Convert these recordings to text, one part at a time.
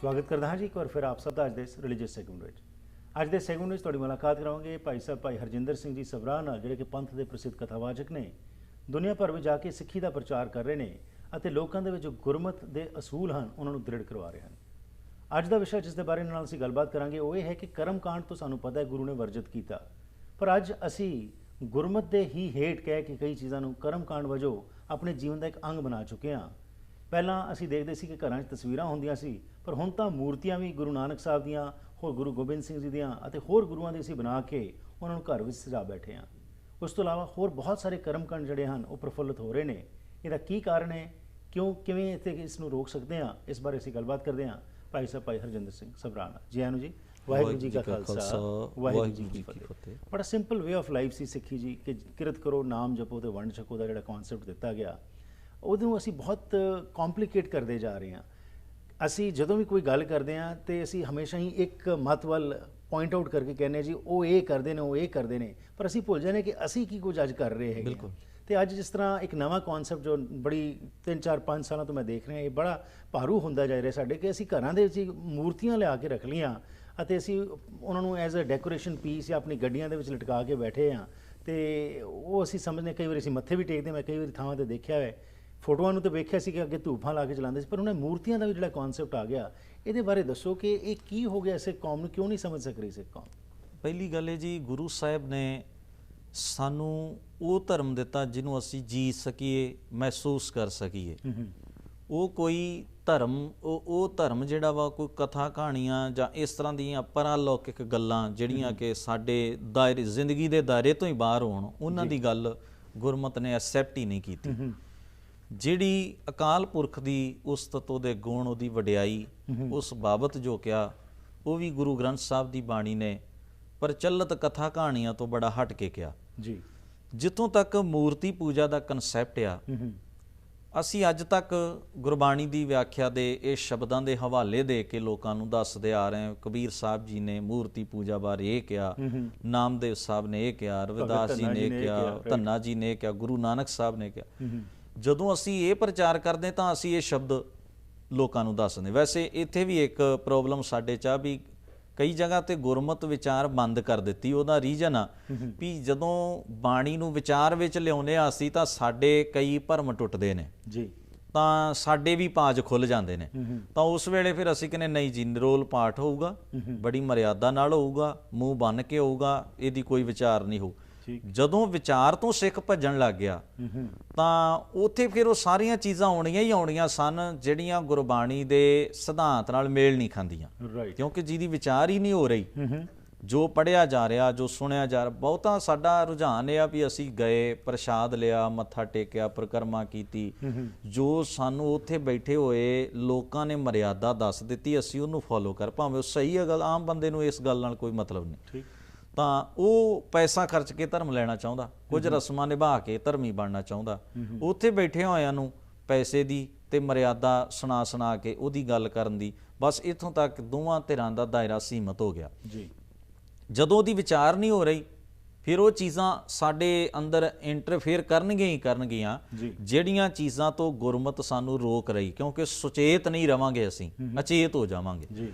स्वागत करता हाँ जी एक बार फिर आप सब का अज के रिलीजियस सैगमेंट में। अज के सैगमेंट में थोड़ी मुलाकात कराओगे भाई साहब भाई हरजिंदर सिंह जी सबराह नाल जिहड़े कि पंथ के प्रसिद्ध कथावाचक ने, दुनिया भर में जाके सिक्खी का प्रचार कर रहे हैं और लोगों के गुरमत के असूल हैं उन्होंने दृढ़ करवा रहे हैं। अज का विषय जिस बारे नाल असीं गलबात करांगे वो ये है कि कर्म कांड तो सानू पता है गुरु ने वर्जित किया, पर अज असी गुरमत के ही हेठ कह के कई चीज़ों कर्म कांड वजों अपने जीवन का एक अंग बना चुके हैं। पहला असी देखते सी कि घर तस्वीरां होंदियां सी, पर हुण तां मूर्तियां भी गुरु नानक साहब दियां, होर गुरु गोबिंद सिंह जी दियां अते होर गुरुआं दी असी बना के उन्होंने घर विच सजा बैठे हैं। उस तो इलावा होर बहुत सारे कर्मकांड जिहड़े हैं वो प्रफुल्लित हो रहे हैं। इहदा की कारण है, क्यों किवें इत्थे इसनूं रोक सकते हैं, इस बारे असी गलबात करते हैं भाई साहब भाई हरजिंदर सिंह सबराह नाल। जी आनू जी, वाहिगुरू जी का खालसा वाहिगुरू जी की फतेह। बड़ा सिंपल वे ऑफ लाइफ सी सिੱਖੀ जी कि किरत करो नाम जपो तो वंड छको का जिहड़ा कॉन्सैप्ट दिता गया उदों असी बहुत कॉम्पलीकेट करते जा रहे हैं। असी जदों भी कोई गल करते हैं तो असी हमेशा ही एक मत वल पॉइंट आउट करके कहने जी वो ये करते हैं वो ये करते हैं, पर असी भुल जाने कि असी की कुछ अज कर रहे हैं। तो अज जिस तरह एक नवा कॉन्सैप्ट जो बड़ी 3-4-5 सालों तो मैं देख रहा ये बड़ा भारू होंदा जा रहा साडे कि असी घरां दे विच मूर्तियां लिया के रख लियां ਅਤੇ ਅਸੀਂ ਉਹਨਾਂ ਨੂੰ ਐਜ਼ ਅ ਡੈਕੋਰੇਸ਼ਨ ਪੀਸ ਜਾਂ ਆਪਣੀ ਗੱਡੀਆਂ ਦੇ ਵਿੱਚ ਲਟਕਾ ਕੇ ਬੈਠੇ ਹਾਂ। ਤੇ ਉਹ ਅਸੀਂ ਸਮਝਦੇ ਕਈ ਵਾਰੀ ਅਸੀਂ ਮੱਥੇ ਵੀ ਟੇਕਦੇ, ਮੈਂ ਕਈ ਵਾਰੀ ਥਾਵਾਂ ਤੇ ਦੇਖਿਆ ਹੈ, ਫੋਟੋਆਂ ਨੂੰ ਤਾਂ ਵੇਖਿਆ ਸੀ ਕਿ ਅੱਗੇ ਧੂਫਾਂ ਲਾ ਕੇ ਚਲਾਉਂਦੇ ਸੀ, ਪਰ ਉਹਨਾਂ ਮੂਰਤੀਆਂ ਦਾ ਵੀ ਜਿਹੜਾ ਕਨਸੈਪਟ ਆ ਗਿਆ ਇਹਦੇ ਬਾਰੇ ਦੱਸੋ ਕਿ ਇਹ ਕੀ ਹੋ ਗਿਆ, ਸਿੱਖ ਕੌਮ ਨੂੰ ਕਿਉਂ ਨਹੀਂ ਸਮਝ ਸਕ ਰਹੀ ਸਿੱਖ ਕੌਮ। ਪਹਿਲੀ ਗੱਲ ਹੈ ਜੀ, ਗੁਰੂ ਸਾਹਿਬ ਨੇ ਸਾਨੂੰ ਉਹ ਧਰਮ ਦਿੱਤਾ ਜਿਹਨੂੰ ਅਸੀਂ ਜੀ ਸਕੀਏ, ਮਹਿਸੂਸ ਕਰ ਸਕੀਏ। ਉਹ ਕੋਈ ਧਰਮ ਉਹ ਧਰਮ ਜਿਹੜਾ ਵਾ ਕੋਈ ਕਥਾ ਕਹਾਣੀਆਂ ਜਾਂ ਇਸ ਤਰ੍ਹਾਂ ਦੀਆਂ ਪਰਾਲੌਕਿਕ ਗੱਲਾਂ ਜਿਹੜੀਆਂ ਕਿ ਸਾਡੇ ਦਾਇਰੇ ਜ਼ਿੰਦਗੀ ਦੇ ਦਾਇਰੇ ਤੋਂ ਹੀ ਬਾਹਰ ਹੋਣ, ਉਹਨਾਂ ਦੀ ਗੱਲ ਗੁਰਮਤ ਨੇ ਐਕਸੈਪਟ ਹੀ ਨਹੀਂ ਕੀਤੀ। ਜਿਹੜੀ ਅਕਾਲ ਪੁਰਖ ਦੀ ਉਸਤਤ, ਉਹਦੇ ਗੁਣ, ਉਹਦੀ ਵਡਿਆਈ, ਉਸ ਬਾਬਤ ਜੋ ਕਿਹਾ ਉਹ ਵੀ ਗੁਰੂ ਗ੍ਰੰਥ ਸਾਹਿਬ ਦੀ ਬਾਣੀ ਨੇ ਪ੍ਰਚਲਿਤ ਕਥਾ ਕਹਾਣੀਆਂ ਤੋਂ ਬੜਾ ਹਟ ਕੇ ਕਿਹਾ ਜੀ। ਜਿੱਥੋਂ ਤੱਕ ਮੂਰਤੀ ਪੂਜਾ ਦਾ ਕਨਸੈਪਟ ਆ, ਅਸੀਂ ਅੱਜ ਤੱਕ ਗੁਰਬਾਣੀ ਦੀ ਵਿਆਖਿਆ ਦੇ ਇਹ ਸ਼ਬਦਾਂ ਦੇ ਹਵਾਲੇ ਦੇ ਕੇ ਲੋਕਾਂ ਨੂੰ ਦੱਸਦੇ ਆ ਰਹੇ ਹਾਂ। ਕਬੀਰ ਸਾਹਿਬ ਜੀ ਨੇ ਮੂਰਤੀ ਪੂਜਾ ਬਾਰੇ ਇਹ ਕਿਹਾ, ਨਾਮਦੇਵ ਸਾਹਿਬ ਨੇ ਇਹ ਕਿਹਾ, ਰਵਿਦਾਸ ਜੀ ਨੇ ਇਹ ਕਿਹਾ, ਧੰਨਾ ਜੀ ਨੇ ਇਹ ਕਿਹਾ, ਗੁਰੂ ਨਾਨਕ ਸਾਹਿਬ ਨੇ ਕਿਹਾ। ਜਦੋਂ ਅਸੀਂ ਇਹ ਪ੍ਰਚਾਰ ਕਰਦੇ ਤਾਂ ਅਸੀਂ ਇਹ ਸ਼ਬਦ ਲੋਕਾਂ ਨੂੰ ਦੱਸਦੇ। ਵੈਸੇ ਇੱਥੇ ਵੀ ਇੱਕ ਪ੍ਰੋਬਲਮ ਸਾਡੇ 'ਚ ਆ ਵੀ ਕਈ ਜਗ੍ਹਾ ਤੇ ਗੁਰਮਤ ਵਿਚਾਰ ਬੰਦ ਕਰ ਦਿੱਤੀ। ਉਹਦਾ ਰੀਜਨ ਆ ਵੀ ਜਦੋਂ ਬਾਣੀ ਨੂੰ ਵਿਚਾਰ ਵਿੱਚ ਲਿਆਉਂਦੇ ਆ ਅਸੀਂ ਤਾਂ ਸਾਡੇ ਕਈ ਭਰਮ ਟੁੱਟਦੇ ਨੇ ਜੀ, ਤਾਂ ਸਾਡੇ ਵੀ ਪਾਜ ਖੁੱਲ ਜਾਂਦੇ ਨੇ। ਤਾਂ ਉਸ ਵੇਲੇ ਫਿਰ ਅਸੀਂ ਕਹਿੰਦੇ ਨਹੀਂ ਜੀ, ਨਿਰੋਲ ਪਾਠ ਹੋਊਗਾ, ਬੜੀ ਮਰਿਆਦਾ ਨਾਲ ਹੋਊਗਾ, ਮੂੰਹ ਬੰਨ ਕੇ ਹੋਊਗਾ, ਇਹਦੀ ਕੋਈ ਵਿਚਾਰ ਨਹੀਂ ਹੋਊ। ਜਦੋਂ ਵਿਚਾਰ ਤੋਂ ਸਿੱਖ ਭੱਜਣ ਲੱਗ ਗਿਆ ਤਾਂ ਉੱਥੇ ਫਿਰ ਉਹ ਸਾਰੀਆਂ ਚੀਜ਼ਾਂ ਆਉਣੀਆਂ ਹੀ ਆਉਣੀਆਂ ਸਨ ਜਿਹੜੀਆਂ ਗੁਰਬਾਣੀ ਦੇ ਸਿਧਾਂਤ ਨਾਲ ਮੇਲ ਨਹੀਂ ਖਾਂਦੀਆਂ, ਕਿਉਂਕਿ ਜਿਹਦੀ ਵਿਚਾਰ ਹੀ ਨਹੀਂ ਹੋ ਰਹੀ। ਜੋ ਪੜ੍ਹਿਆ ਜਾ ਰਿਹਾ, ਜੋ ਸੁਣਿਆ ਜਾ ਰਿਹਾ, ਬਹੁਤਾ ਸਾਡਾ ਰੁਝਾਨ ਇਹ ਆ ਵੀ ਅਸੀਂ ਗਏ, ਪ੍ਰਸ਼ਾਦ ਲਿਆ, ਮੱਥਾ ਟੇਕਿਆ, ਪਰਿਕਰਮਾ ਕੀਤੀ, ਜੋ ਸਾਨੂੰ ਉੱਥੇ ਬੈਠੇ ਹੋਏ ਲੋਕਾਂ ਨੇ ਮਰਿਆਦਾ ਦੱਸ ਦਿੱਤੀ ਅਸੀਂ ਉਹਨੂੰ ਫੋਲੋ ਕਰ, ਭਾਵੇਂ ਉਹ ਸਹੀ ਹੈ ਗੱਲ, ਆਮ ਬੰਦੇ ਨੂੰ ਇਸ ਗੱਲ ਨਾਲ ਕੋਈ ਮਤਲਬ ਨਹੀਂ। ਤਾਂ ਉਹ ਪੈਸਾ ਖਰਚ ਕੇ ਧਰਮ ਲੈਣਾ ਚਾਹੁੰਦਾ, ਕੁਝ ਰਸਮਾਂ ਨਿਭਾ ਕੇ ਧਰਮੀ ਬਣਨਾ ਚਾਹੁੰਦਾ। ਉੱਥੇ ਬੈਠੇ ਹੋਇਆਂ ਨੂੰ ਪੈਸੇ ਦੀ ਤੇ ਮਰਿਆਦਾ ਸੁਣਾ ਕੇ ਉਹਦੀ ਗੱਲ ਕਰਨ ਦੀ, ਬਸ ਇੱਥੋਂ ਤੱਕ ਦੋਵਾਂ ਧਿਰਾਂ ਦਾ ਦਾਇਰਾ ਸੀਮਤ ਹੋ ਗਿਆ ਜੀ। ਜਦੋਂ ਉਹਦੀ ਵਿਚਾਰ ਨਹੀਂ ਹੋ ਰਹੀ ਫਿਰ ਉਹ ਚੀਜ਼ਾਂ ਸਾਡੇ ਅੰਦਰ ਇੰਟਰਫੇਅਰ ਕਰਨਗੀਆਂ ਜਿਹੜੀਆਂ ਚੀਜ਼ਾਂ ਤੋਂ ਗੁਰਮਤ ਸਾਨੂੰ ਰੋਕ ਰਹੀ, ਕਿਉਂਕਿ ਸੁਚੇਤ ਨਹੀਂ ਰਵਾਂਗੇ, ਅਸੀਂ ਅਚੇਤ ਹੋ ਜਾਵਾਂਗੇ ਜੀ।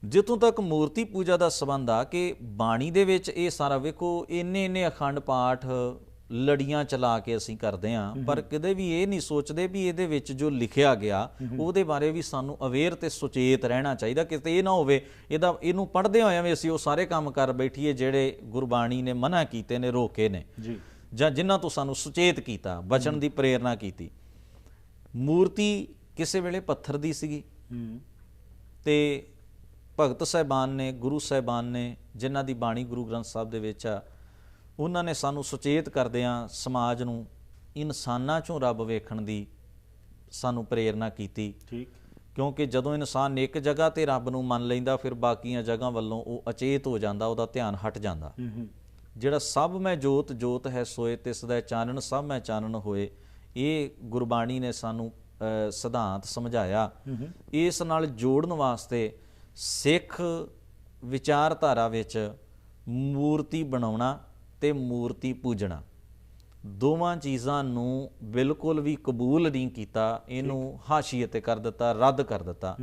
ਜਿੱਥੋਂ ਤੱਕ ਮੂਰਤੀ ਪੂਜਾ ਦਾ ਸੰਬੰਧ ਆ ਕਿ ਬਾਣੀ ਦੇ ਵਿੱਚ ਇਹ ਸਾਰਾ ਵੇਖੋ, ਇੰਨੇ ਅਖੰਡ ਪਾਠ ਲੜੀਆਂ ਚਲਾ ਕੇ ਅਸੀਂ ਕਰਦੇ ਹਾਂ, ਪਰ ਕਦੇ ਵੀ ਇਹ ਨਹੀਂ ਸੋਚਦੇ ਵੀ ਇਹਦੇ ਵਿੱਚ ਜੋ ਲਿਖਿਆ ਗਿਆ ਉਹਦੇ ਬਾਰੇ ਵੀ ਸਾਨੂੰ ਅਵੇਅਰ ਤੇ ਸੁਚੇਤ ਰਹਿਣਾ ਚਾਹੀਦਾ। ਕਿਤੇ ਇਹ ਨਾ ਹੋਵੇ ਇਹਨੂੰ ਪੜ੍ਹਦੇ ਹੋਇਆਂ ਵੀ ਅਸੀਂ ਉਹ ਸਾਰੇ ਕੰਮ ਕਰ ਬੈਠੀਏ ਜਿਹੜੇ ਗੁਰਬਾਣੀ ਨੇ ਮਨਾ ਕੀਤੇ ਨੇ, ਰੋਕੇ ਨੇ, ਜਾਂ ਜਿਨ੍ਹਾਂ ਤੋਂ ਸਾਨੂੰ ਸੁਚੇਤ ਕੀਤਾ, ਬਚਣ ਦੀ ਪ੍ਰੇਰਨਾ ਕੀਤੀ। ਮੂਰਤੀ ਕਿਸੇ ਵੇਲੇ ਪੱਥਰ ਦੀ ਸੀਗੀ ਤੇ ਭਗਤ ਸਾਹਿਬਾਨ ਨੇ, ਗੁਰੂ ਸਾਹਿਬਾਨ ਨੇ, ਜਿਨ੍ਹਾਂ ਦੀ ਬਾਣੀ ਗੁਰੂ ਗ੍ਰੰਥ ਸਾਹਿਬ ਦੇ ਵਿੱਚ ਆ, ਉਹਨਾਂ ਨੇ ਸਾਨੂੰ ਸੁਚੇਤ ਕਰਦਿਆਂ ਸਮਾਜ ਨੂੰ ਇਨਸਾਨਾਂ 'ਚੋਂ ਰੱਬ ਵੇਖਣ ਦੀ ਸਾਨੂੰ ਪ੍ਰੇਰਨਾ ਕੀਤੀ। ਕਿਉਂਕਿ ਜਦੋਂ ਇਨਸਾਨ ਇੱਕ ਜਗ੍ਹਾ 'ਤੇ ਰੱਬ ਨੂੰ ਮੰਨ ਲੈਂਦਾ ਫਿਰ ਬਾਕੀਆਂ ਜਗ੍ਹਾ ਵੱਲੋਂ ਉਹ ਅਚੇਤ ਹੋ ਜਾਂਦਾ, ਉਹਦਾ ਧਿਆਨ ਹਟ ਜਾਂਦਾ। ਜਿਹੜਾ ਸਭ ਮੈਂ ਜੋਤ ਜੋਤ ਹੈ ਸੋਏ ਤਿਸ ਦਾ ਚਾਨਣ ਸਭ ਮੈਂ ਚਾਨਣ ਹੋਏ, ਇਹ ਗੁਰਬਾਣੀ ਨੇ ਸਾਨੂੰ ਸਿਧਾਂਤ ਸਮਝਾਇਆ। ਇਸ ਨਾਲ ਜੋੜਨ ਵਾਸਤੇ ਸਿੱਖ ਵਿਚਾਰਧਾਰਾ ਵਿੱਚ ਮੂਰਤੀ ਬਣਾਉਣਾ ਤੇ ਮੂਰਤੀ ਪੂਜਣਾ ਦੋਵਾਂ ਚੀਜ਼ਾਂ ਨੂੰ ਬਿਲਕੁਲ ਵੀ ਕਬੂਲ ਨਹੀਂ ਕੀਤਾ, ਇਹਨੂੰ ਹਾਸ਼ੀਏ ਤੇ ਕਰ ਦਿੱਤਾ, ਰੱਦ ਕਰ ਦਿੱਤਾ।